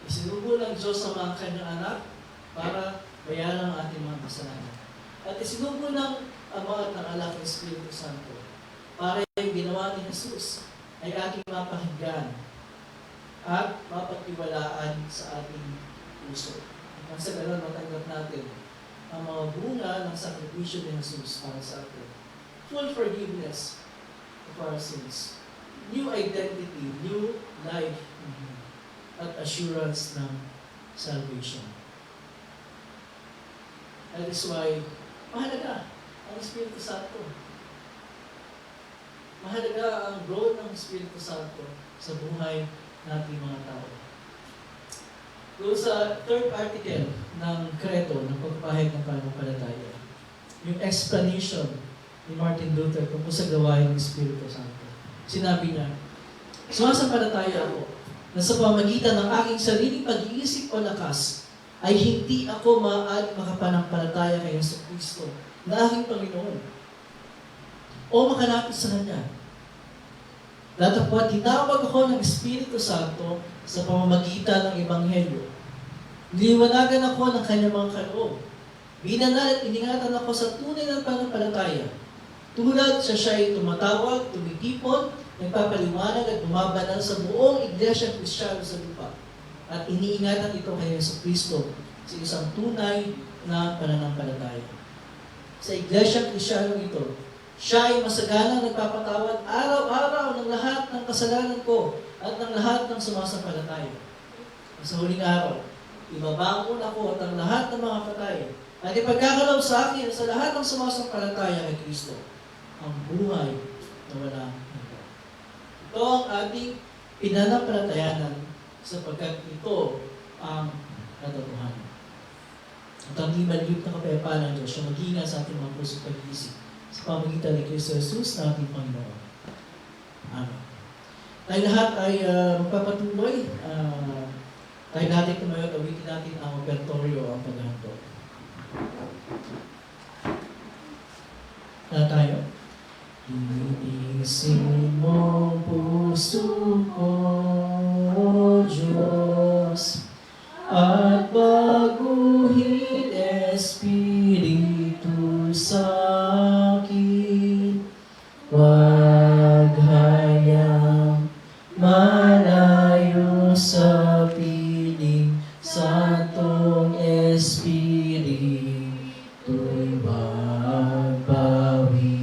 Speaker 2: Isinubo ng Diyos sa mga kanyang anak para bayaran ang ating mga kasalanan. At isinubo ng Ama at ng Anak ng Espiritu Santo para yung ginawa ni Jesus ay ating mapakinggan at mapagtiwalaan sa ating puso. Nang sa ganun, matanggap natin ang mga bunga ng sakripisyo ni Jesus para sa atin. Full forgiveness of our sins. New identity, new life in Him, at assurance ng salvation. That is why, mahalaga ang Espiritu Santo. Mahalaga ang role ng Espiritu Santo sa buhay nating mga tao. Doon sa third article ng Credo ng pagpapahayag ng pananampalataya, yung explanation ni Martin Luther tungkol sa gawain ng Espiritu Santo. Sinabi niya, sumasampalataya ako na sa pamagitan ng aking sariling pag-iisip o lakas ay hindi ako maaaring makapanampalataya kay Jesucristo na aking Panginoon o makalapit sa Kanya. Datapwat tinawag ako ng Espiritu Santo sa pamamagitan ng Ebanghelyo. Niliwanagan ako ng Kanyang mga kaloob. Binanal at iningatan ako sa tunay ng pananampalataya. Tulad siya ay tumatawag, tumitipon, nagpapaliwanag at bumabanal sa buong Iglesia Kristiyano sa lupa. At iniingatan ito kay Jesucristo sa isang tunay na pananampalataya. Sa Iglesia Kristiyano ito, siya ay masaganang nagpapatawad araw-araw ng lahat ng kasalanan ko at ng lahat ng sumasampalataya. Sa huling araw, ibabangon ako at ang lahat ng mga patay at ipagkakalaw sa akin sa lahat ng sumasampalataya kay Kristo ang buhay na walang hanggan. Ito ang ating pinanampalatayanan sapagkat ito ang katotohanan. At ang limaliyot na kapayapaan ng Diyos siya mag-ingat sa ating mga puso pag-iisip sa pamagitan ni Kristo Jesus na ating Panginoon. Amen. Tayo lahat ay magpapatuloy. Tayo natin tumayo at awitin natin ang operatorio ang paghahandog. Tayo. Inisin mo puso ko, O Diyos, at baguhin Espiritu sa akin. Huwag hayang malayo sa piling Santong Espiritu'y magbawi.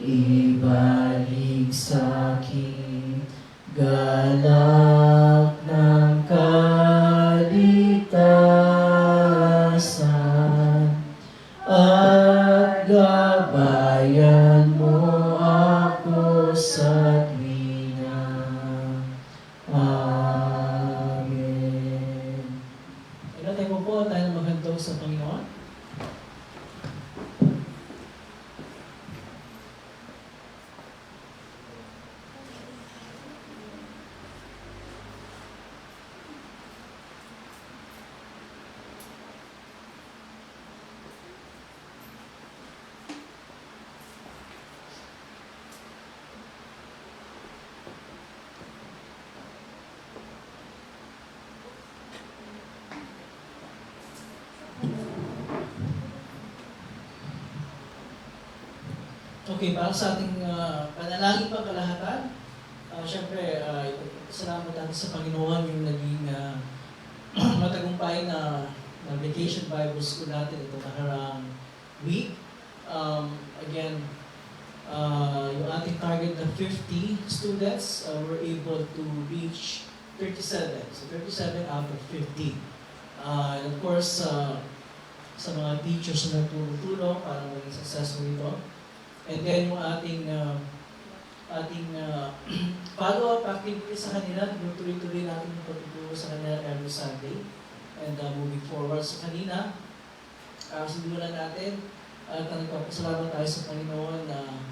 Speaker 2: Ibalik sa akin galak ng kaligtasan at gabayan mo ako sa tuwina. Amen. Kailan tayo po tayo maghandog sa Panginoon? Okay, para sa ating panalangin pangkalahatan, syempre, salamat natin sa Panginoon yung naging matagumpay na vacation Bible School natin ito nakaraang week. Again, yung ating target na 50 students, were able to reach 37. So 37 out of 50. And of course, sa mga teachers na tutulong para maging successful ito. And then yung ating follow-up activity sa kanila, tuloy-tuloy natin yung pagtuturo sa kanila every Sunday. And moving forward sa kanina, sinulan natin at nagpapasalamat tayo sa Panginoon na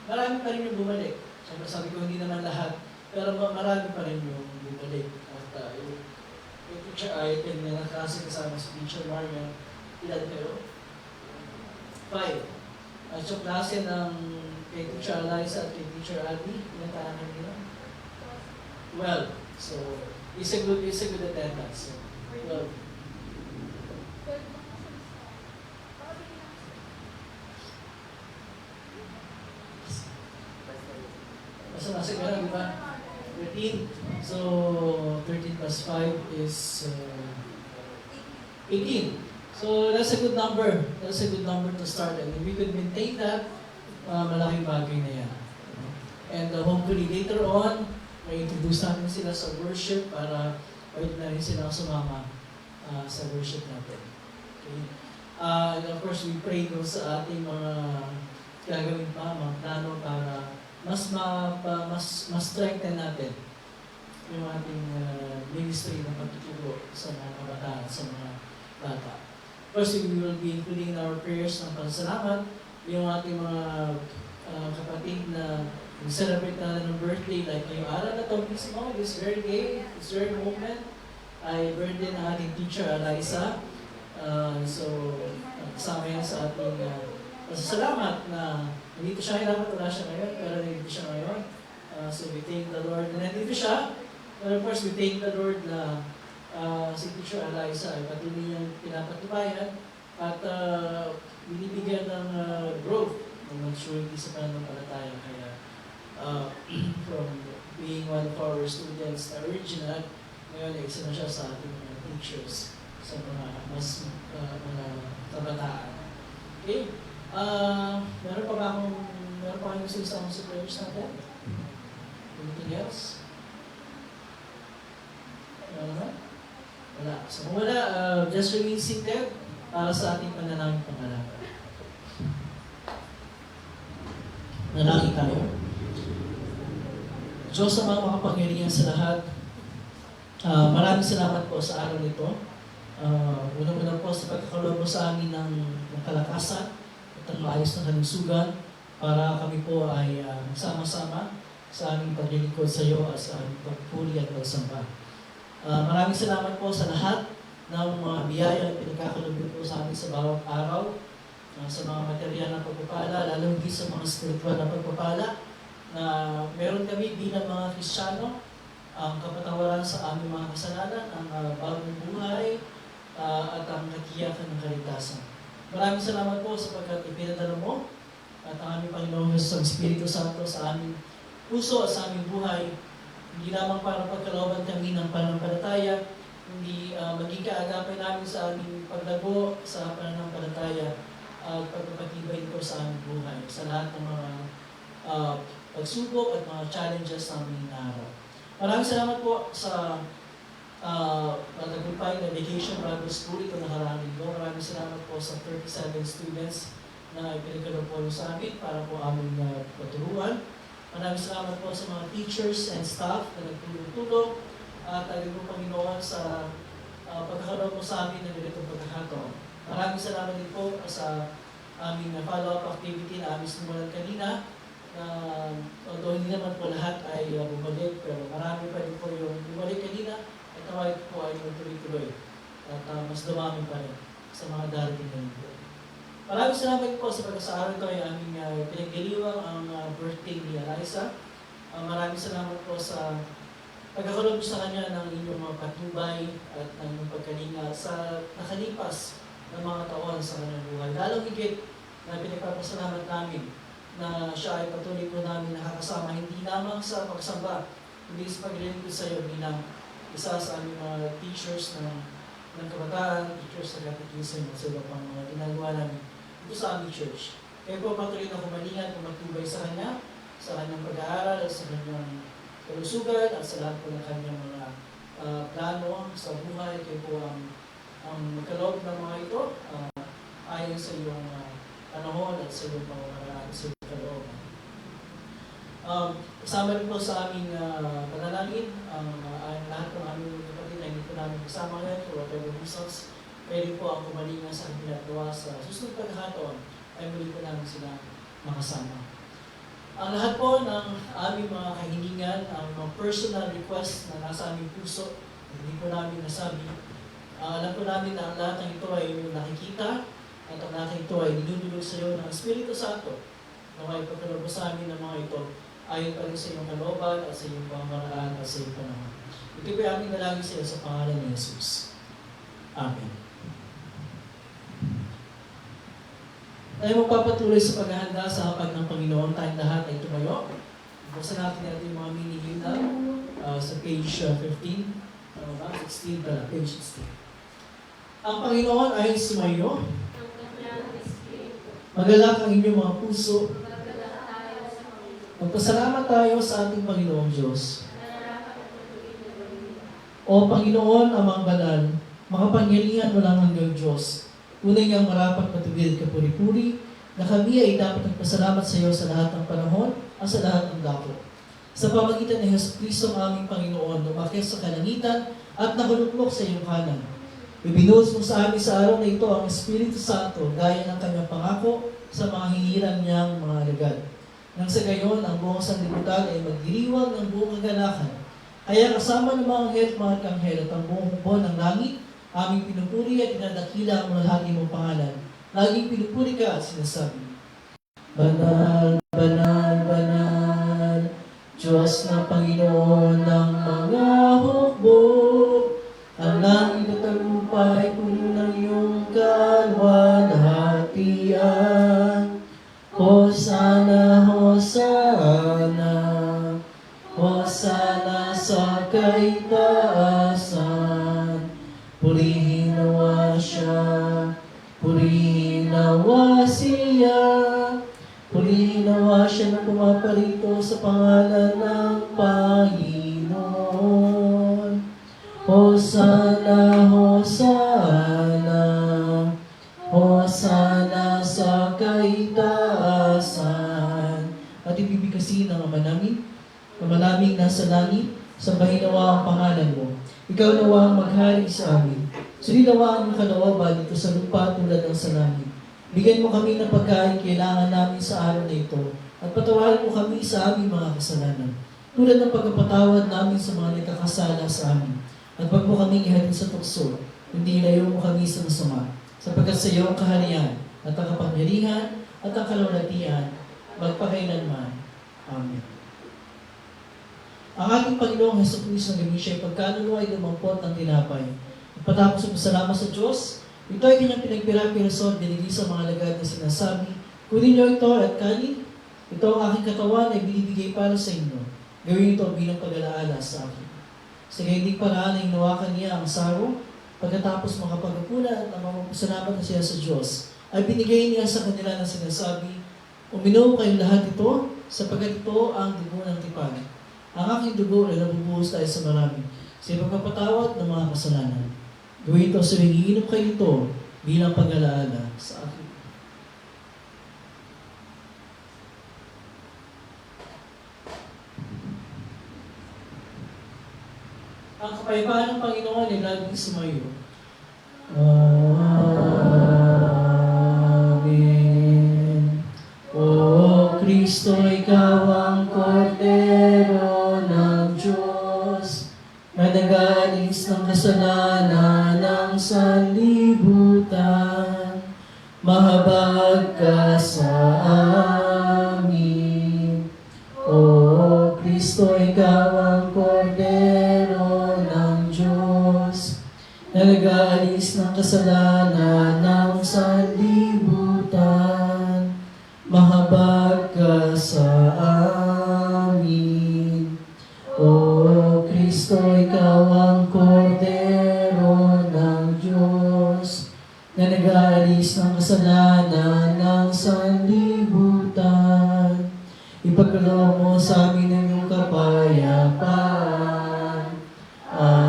Speaker 2: marami pa rin yung bumalik. Siyempre sabi ko hindi naman lahat, pero marami pa rin yung bumalik. At yung teacher item na nakasi kasama si Teacher Marian, ilan kayo? 5. At yung klase ng kay Teacher Eliza at kay Teacher Abby. Ilan tayo nila? 12. So, it's a good attendance. So, 12. Basta nasa gano'n, di ba? 13. So, 13 plus 5 is 18. So, that's a good number. That's a good number to start. And if we could maintain that, malaking bagay na yan. And hopefully later on, may introduce namin sila sa worship para pwede na rin sila sumama sa worship natin. Okay? And of course, we pray doon sa ating mga gagawin pa, mga plano para mas strengthen natin yung ating ministry ng pagtuturo sa mga kabataan, sa mga bata. First, we will be including in our prayers ng pasasalamat yung ating mga kapatid na celebrate na ng birthday, like ngayong araw na ito mismo, this very day, this very moment, ay birthday ng ating teacher, Eliza. So, kasama yan sa ating pasasalamat na nandito siya, dapat wala siya ngayon, pero nandito siya ngayon. So we thank the Lord na nandito siya. But of course, we thank the Lord na si Teacher Eliza ay patuloy niyang pinapatubayan at binibigyan ng growth ng maturity sa pananampalataya. Kaya from being one of our students na original, ngayon ay isa na siya sa ating mga teachers sa mga mga kabataan. Okay? Meron pa kayong gusto sa prayers natin? Anything else? Wala. So kung wala, just remain seated para sa ating panalangin pangalaman. Nalangin tayo. Diyos na mga makapangyarihan sa lahat, maraming salamat po sa araw nito. Unang-una po sa pagkakaloob mo sa amin ng kalakasan at ang maayos na kalusugan para kami po ay sama-sama sa aming paglilingkod sa iyo at sa aming pagpuli at pagsamba. Maraming salamat po sa lahat ng mga biyaya at pinagkakaloob po sa amin sa bawat araw, sa mga material na pagpapala, lalo higit sa mga spiritual na pagpapala, na meron kami bilang mga Kristiyano ang kapatawaran sa aming mga kasalanan, ang bagong buhay, at ang katiyakan ng kaligtasan. Maraming salamat po sapagkat ipinadala mo at ang aming Panginoon sa Espiritu Santo sa aming puso at sa aming buhay, hindi lamang para pagkalooban kami ng pananampalataya, hindi maging kaagapay namin sa aming paglago sa pananampalataya at pagpapatibay ko sa aming buhay, sa lahat ng mga pagsubok at mga challenges na aming inaaraw. Maraming salamat po sa nagulpay na Vacation Bible School ito nakaraang linggo. Maraming salamat po sa 37 students na ipinagkaloob po sa amin para po aming paturuan. Maraming salamat po sa mga teachers and staff na nagtulong-tulong at talagang po Panginoon sa pagkakaloob mo sa amin ng ganitong pagkakataon. Maraming salamat din po sa aming follow-up activity na aming simulan kanina. Although hindi naman po lahat ay bumalik, pero marami pa rin po yung bumalik kanina at naway po ay tuloy-tuloy at mas dumami pa rin sa mga darating na ito. Maraming salamat po sa pagkasaraw ito ay aming pinagdiriwang ang birthday ni Eliza. Maraming salamat po sa pagkakaloob sa kanya ng inyong mga patnubay at ng inyong pagkalinga sa nakalipas ng mga taon sa kanyang buhay. Lalong higit na pinagpapasalamat namin na siya ay patuloy po namin nakakasama hindi lamang sa pagsamba, hindi sa paglilingkod sa iyo bilang isa sa aming mga teachers ng kabataan, teachers sa catechism at sa iba pang mga ginagawa namin ito sa aming church. Kaya po patuloy na kumalingan, kumatubay sa kanyang pag-aaral, sa kanyang kalusugan, at sa lahat po ng kanyang mga plano sa buhay. Kaya po ang magkaloob ng mga ito ayon sa iyong panahon at sa iyong pamamaraan, sa iyong kalooban. Kasama rin po sa aming panalangin, ang lahat ng aming kapatid na hindi po namin kasama ngayon, for whatever reasons, pwede po ang kumalingan sa aking ginagawa sa susunod pagkakataon ay muli po namin sila makasama. Ang lahat po ng aming mga kahilingan, ang mga personal request na nasa aming puso, hindi po namin nasabi. Alam po namin na ang lahat ng ito ay nakikita at ang lahat ng ito ay dinudulog sa iyo ng Espiritu Santo Naway pagkaloob mo sa amin ng mga ito, ayon pa rin sa iyong kalooban at sa iyong pamamaraan at sa iyong panahon. Ito po aming dalangin sa iyo sa pangalan ni Jesus. Amen. Tayo magpapatuloy sa paghahanda sa hapag ng Panginoon. Tayong lahat ay tumayo. Buksan natin natin yung mga mini-hymn sa page 15. Ano ba? 16 pala. Page 16. Ang Panginoon ay sumayo.
Speaker 4: Ang kanyang espiritu.
Speaker 2: Magalak ang inyong mga puso.
Speaker 4: Magdala tayo sa Panginoon.
Speaker 2: Magpasalamat tayo sa ating Panginoong Diyos.
Speaker 4: Nararapat at matuloy na gawin.
Speaker 2: O Panginoon, amang banal, makapangyarihan mo lang hanggang Diyos. Tunay niyang marapat matugid kapuri-puri, na kami ay dapat nagpasalamat sa iyo sa lahat ng panahon at sa lahat ng dako. Sa pamagitan ni Hesus Kristo ang aming Panginoon, lumakit sa kalangitan at nakuluklok sa iyong kanan. Ibinuhos mo sa amin sa araw na ito ang Espiritu Santo, gaya ng kanyang pangako sa mga hiniran niyang mga alagad. Nang sa gayon, ang buong sanlibutan ay magdiriwang ng buong kagalakan. Kaya kasama ng mga anghel at mga arkanghel at ang buong hukbo ng langit, aming pinupuri at pinadakila ang malahati mong pangalan. Laging pinupuri ka at sinasabi, Banal, banal, banal, Diyos na Panginoon ng mga hukbo. Ang langit at ang lupa ay puno ng iyong kalwalhatian. Hosana, Hosana, Hosana sa kaitaasan. Purihin nawa siya, purihin nawa siya, purihin nawa siya na pumaparito sa pangalan ng Panginoon. Hosana, Hosana, Hosana sa kaitaasan. At ibibigkasin ng Ama namin, Ama naming nasa langit, sambahin nawa ang pangalan mo. Ikaw nawa ang maghari sa amin. Sulilawa ang kalooban dito sa lupa tulad ng sa langit. Bigyan mo kami ng pagkain kailangan namin sa araw na ito at patawarin mo kami sa aming mga kasalanan. Tulad ng pagkapatawad namin sa mga nagkakasala sa amin. At wag mo kaming ihalin sa tukso, hindi ilayo mo kami sa masama. Sapagkat sa iyo ang kaharian at ang kapangyarihan at ang kalawalhatian magpakailanman. Amen. Ang ating Panginoong Hesus Kristo ng gabi siya ay pagkaluluwa ay lumampot ng tinapay. At patapos ng pasalamat sa Diyos, ito ay kanyang pinagpira-pirason binigay sa mga alagad na sinasabi, kunin niyo ito at kanin. Ito ang aking katawan ay binibigay para sa inyo. Gawin ito bilang pag-alaala sa akin. Sa gayunding paraan ay hinawakan niya ang saro. Pagkatapos makapag-upula at mamapasalamat na siya sa Diyos, ay binigay niya sa kanila na sinasabi, uminom kayong lahat ito, sapagkat ito ang dugo ng tipan. Ang aking dugo ay nabubuhos tayo sa marami, sa pagkapatawad ng mga kasalanan. Gawin ito sa iinom kayo ito bilang pag-alaala sa akin. Ang kapayapaan ng Panginoon ay laging sumayo. Amen. O Kristo, ikaw ang Kordero ng Diyos, na nag-aalis ng kasalanan ng sanlibutan. Mahabag ka sa amin. O Kristo, ikaw ang Kordero ng Diyos, na nag-aalis ng kasalanan ng sanlibutan. Mahabag ka sa amin. O Kristo, ikaw ang Kordero ng Diyos, na nag-aalis ng kasalanan ng sanlibutan. Ipagkaloob mo sa amin ang iyong kapayapaan. Amen.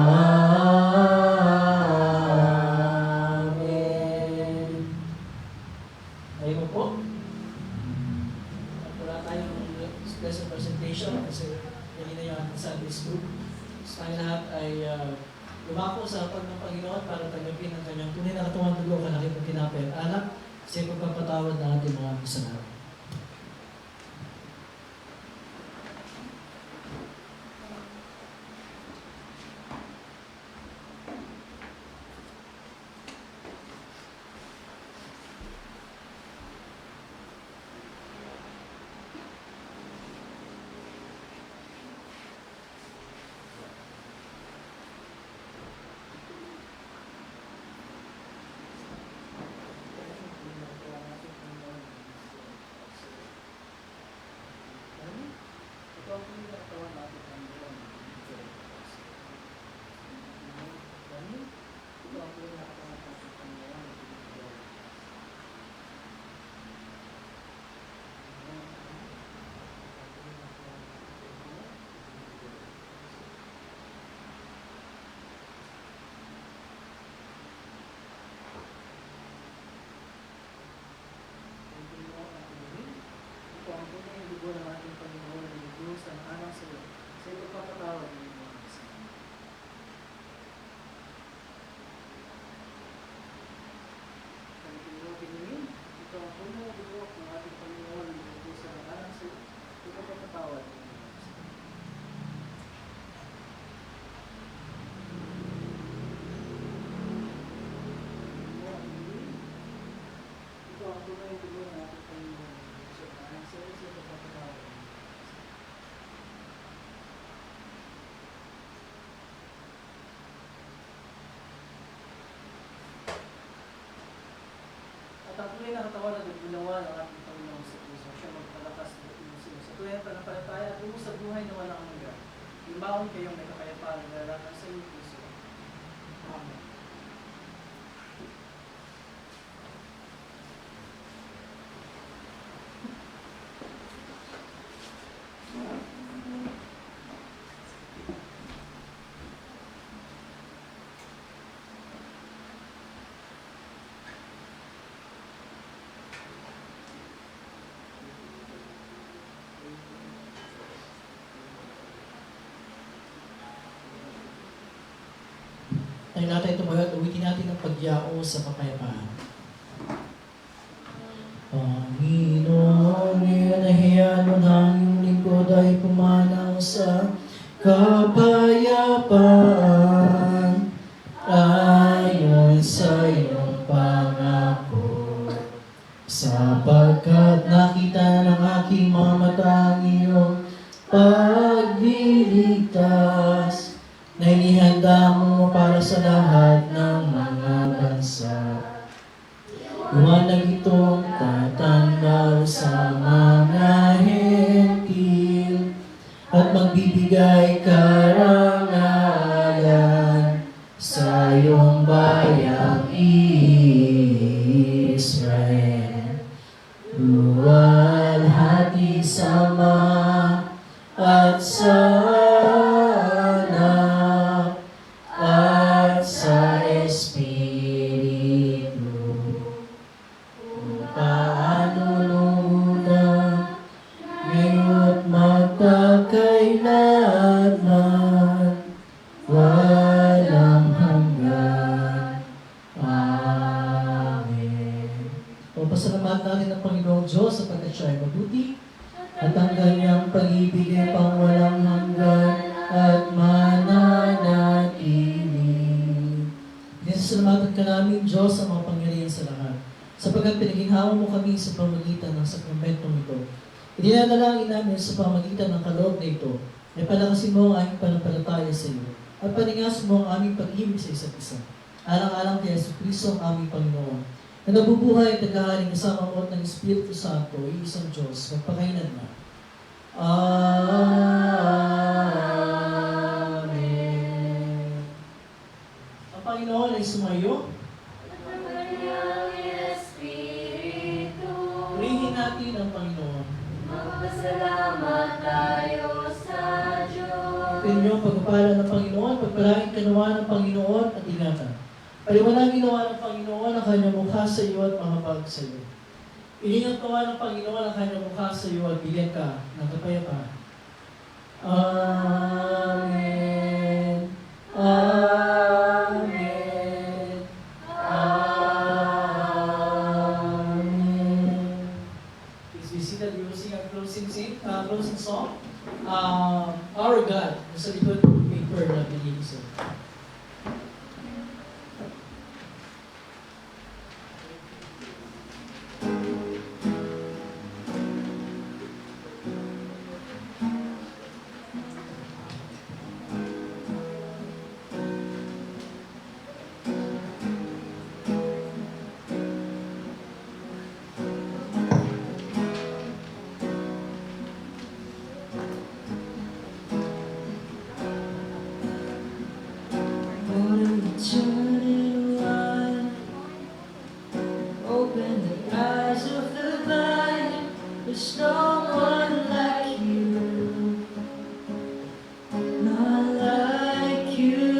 Speaker 2: Ayun po. At wala tayong lesson presentation kasi kanina yung ating Sunday school. So tayo lahat ay lumako sa hapag ng Panginoon para tanggapin ang kanyang tunay na katawang dugo, kalakip ng tinapay at alak sa pagpapatawad ng ating mga kasalanan. dugo ng ating Panginoon na nilubusan ng anak sa iyo, sa iyong pagpapatawad ng iyong mga kasalanan. Palitin mo pinuhin, ito ang puno ng dugo ng ating Panginoon na nilubusan ng anak sa iyo, sa iyong pagpapatawad ng iyong mga kasalanan. Ito ang puno ng dugo ng ating Panginoon na nilubusan ng anak sa iyo, sa iyong pagpapatawad ng iyong mga kasalanan. At ang tunay na katawan na ginawa ng ating Panginoon sa puso, siya magpalakas ng puso. Sa tunay na panampalataya at tungo sa buhay na walang hanggan. Limaon kayong may kakayapaan na lalakan sa iyong puso. Amen. Tayo natin tumayo at uwitin natin ang pagyao sa kapayapaan. Panginoon, inahiyan mo ng iyong lingkod ay pumanaw sa kapayapaan ayon sa iyong pangako. Sapagkat nakita ng aking mga mata ang iyong pagliligtas na inihanda mo para sa lahat ng mga bansa. Liwanag itong tatanggal sa mga hentil at magbibigay karangalan sa iyong bayang Israel. Luwalhati sa Ama at sa Anak at sa Espiritu. Kung paano nung una, ngayon magpakailanman, walang hanggan. Amen. Pasalamatan natin ang Panginoong Diyos sapagkat siya ay mabuti at ang kanyang pag-ibig ay pang walang hanggan at mananatili. Pinasalamatan ka namin, Diyos, ang mga pangyarihan sa lahat, sapagkat pinaginhawa mo kami sa pamagitan ng sakramentong ito. Idinadalangin namin sa pamagitan ng kaloob na ito, ay palakasin mo ang aming panampalataya sa iyo, at paningasin mo ang aming pag-ibig sa isa't isa. Alang-alang kay Jesucristo ang aming Panginoon, na nabubuhay at naghahaling kasama mo ng Espiritu Santo, iisang Diyos, magpakailanman. Amen. Ang Panginoon ay sumayo. Purihin natin ang Panginoon.
Speaker 1: Magpasalamat tayo sa Diyos.
Speaker 2: Pinyo ang pagpapala ng Panginoon, pagpalain kanawa ng Panginoon at ingatan. Paliwanagin ginawa ng Panginoon ang kanyang mukha sa iyo at mahabag sa iyo. Ilingang tawa ng Panginoon ang kanyang mukha sa iyo at bigyan ka ng kapayapaan. Amen. Amen. Amen. Please be seated. We will sing a closing song. Our God. Nasa likod ng paper na binili sa
Speaker 3: Open the eyes of the blind. There's no one like you, not like you.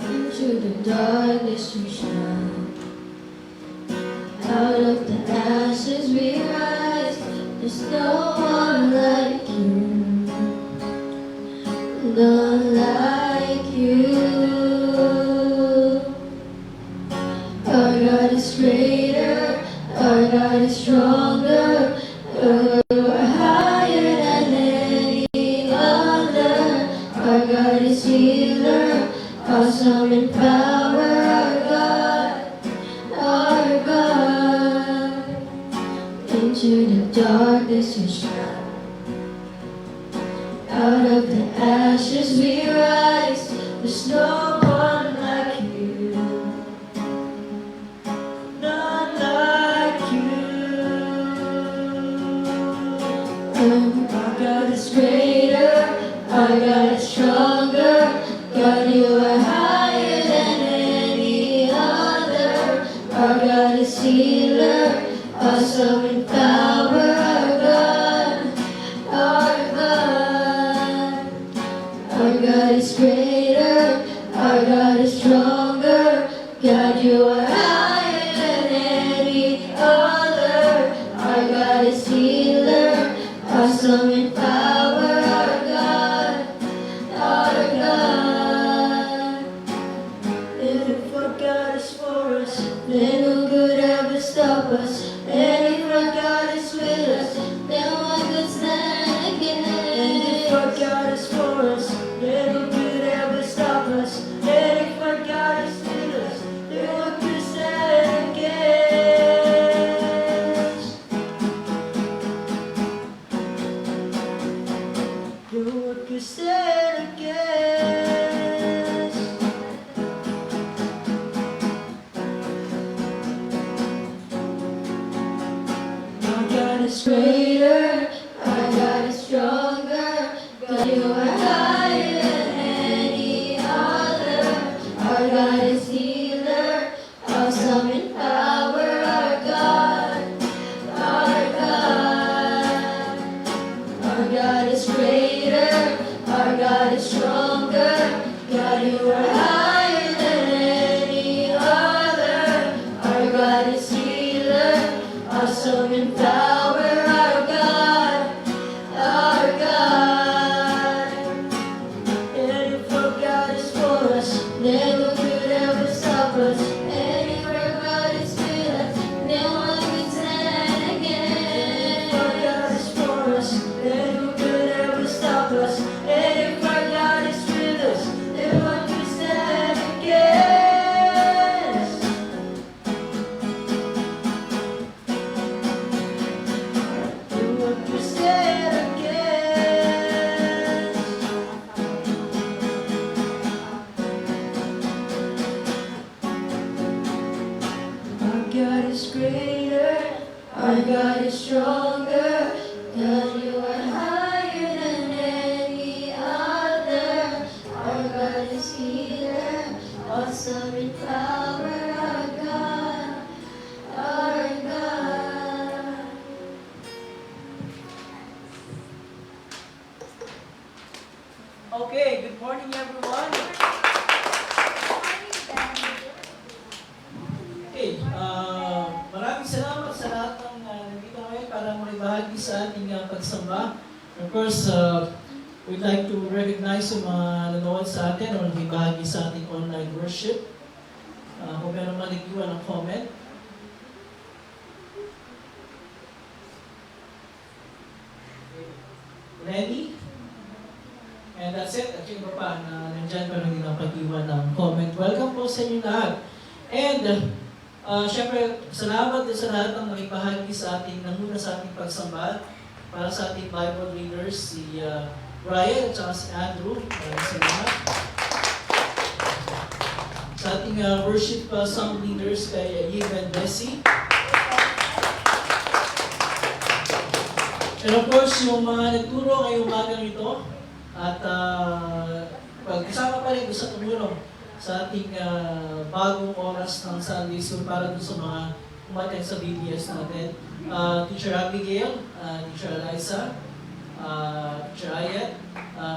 Speaker 3: Into the darkness we shine, out of the ashes ashes we rise. There's no one like you, none like you. Our God is greater, our God is stronger, you are higher than any other. Our God is healer, awesome in power, our God, our God. Into the darkness you shine, out of the ashes we rise. There's no one like you, none like you. Our God is greater, our God is stronger. God, you are higher than any other. Our God is healer, awesome in power, our God, our God. Our God is greater, our God is stronger. God, you are higher than any other. Our God is healer, awesome in power, our God, our God. If our God is for us, then who could ever stop us? And if our God is with us, then what could stand against? And if our God is for us, then who could ever stop us? And if our God is with us, then what could stand against? Then what could stand against? Our God is greater, our God is stronger. God, you are higher than any other. Our God is healer, awesome in power, our God, our God. Our God is greater, our God is stronger. God, you are higher than any other. Our God is healer, awesome in power, our God, our God. And if our God is for us, then who could ever stop us? And if our God is with us, then what could stand against? And if our God is for us, then who could ever stop us? And if our God is with us, then what could stand against? Then what could stand against? Our God is greater, our God is stronger. God, you are higher than any other. Our God is healer, awesome in power, our God, our God.
Speaker 2: Okay, good morning everyone. Okay, maraming salamat sa lahat ng nandito ngayon para makibahagi sa ating pagsamba. Of course, we'd like to recognize yung mga nanonood sa atin o nakibahagi sa ating online worship. Kung meron man nag-iwan ng comment. Lenny? And that's it. At yung iba pa na nandyan pero hindi nakapag-iwan ng comment. Welcome po sa inyo lahat. And syempre, salamat din sa lahat ng nakibahagi sa ating, nanguna sa ating pagsamba para sa ating Bible readers, si Brian at saka si Andrew. Maraming salamat. Sa ating worship song leaders kay Eve and Bessie. And of course, yung mga nagturo ngayong umagang ito at pagkasama pa rin sa tumulong sa ating bagong oras ng Sunday School para doon sa mga umaten sa BBS natin. Teacher Abigail, Teacher Eliza, Teacher Ayat,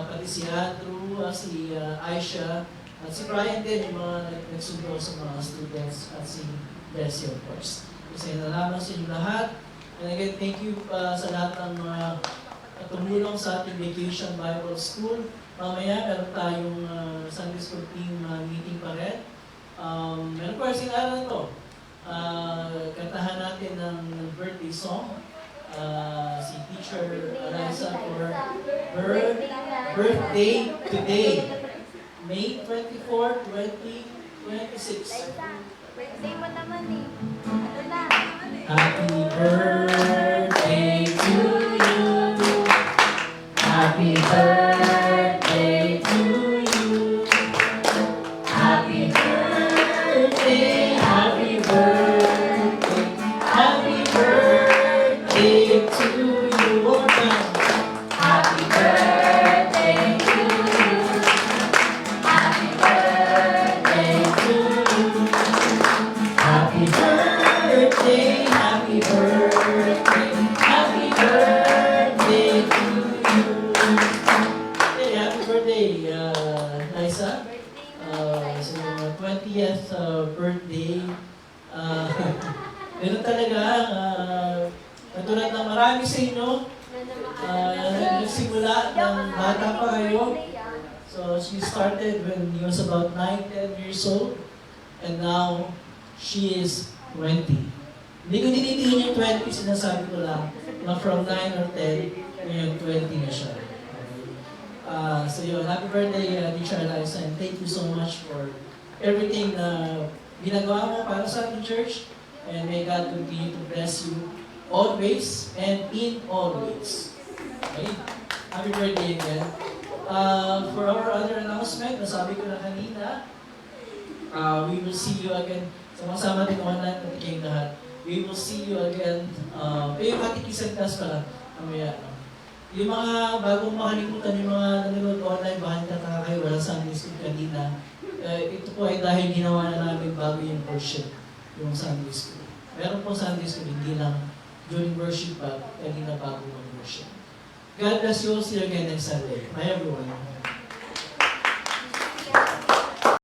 Speaker 2: pati si Andrew, si Aisha, at si Brian din, yung mga nagsundo sa mga students, at si Bessie of course. Kasi nalaman sa inyo lahat And again, thank you sa lahat ng mga tumulong sa ating Vacation Bible School. Mamaya, meron tayong Sunday School team meeting pa rin. Meron pa rin araw to. Kantahan natin ng birthday song. Si Teacher Eliza for her birthday today, May 24, 2026.
Speaker 4: Birthday mo naman eh. Ano na?
Speaker 2: Happy birthday to you. Happy birthday to you. Happy birthday, happy birthday, happy birthday to you. One more time. Happy birthday to you. Happy birthday to you. Happy birthday, happy birthday, happy birthday to you. Hey, happy birthday, Liza. So, 20th birthday. Ganun talaga, katulad ng marami sa inyo, nagsimula ng bata pa kayo. So, she started when he was about 9, 10 years old. And now, she is 20. Hindi ko tinitingin yung 20, sinasabi ko lang na from 9 or 10, ngayon 20 na siya. So yun, happy birthday, Teacher Eliza, and thank you so much for everything na ginagawa mo para sa ating church. And may God continue to bless you always and in all ways. Okay? Happy birthday again. For our other announcement, nasabi ko na kanina, we will see you again. Sama-sama din online at kayong lahat. We will see you again. Yung katikisan class pala. Mamaya. Yung mga bagong makalimutan, yung mga nanonood online, baka nakaka kayo, wala Sunday School kanina. Ito po ay dahil ginawa na namin bago yung worship, yung Sunday School. Meron po Sunday School, hindi lang during worship pa, kanina bago mag-worship. God bless you all. See you again next Sunday. Bye everyone.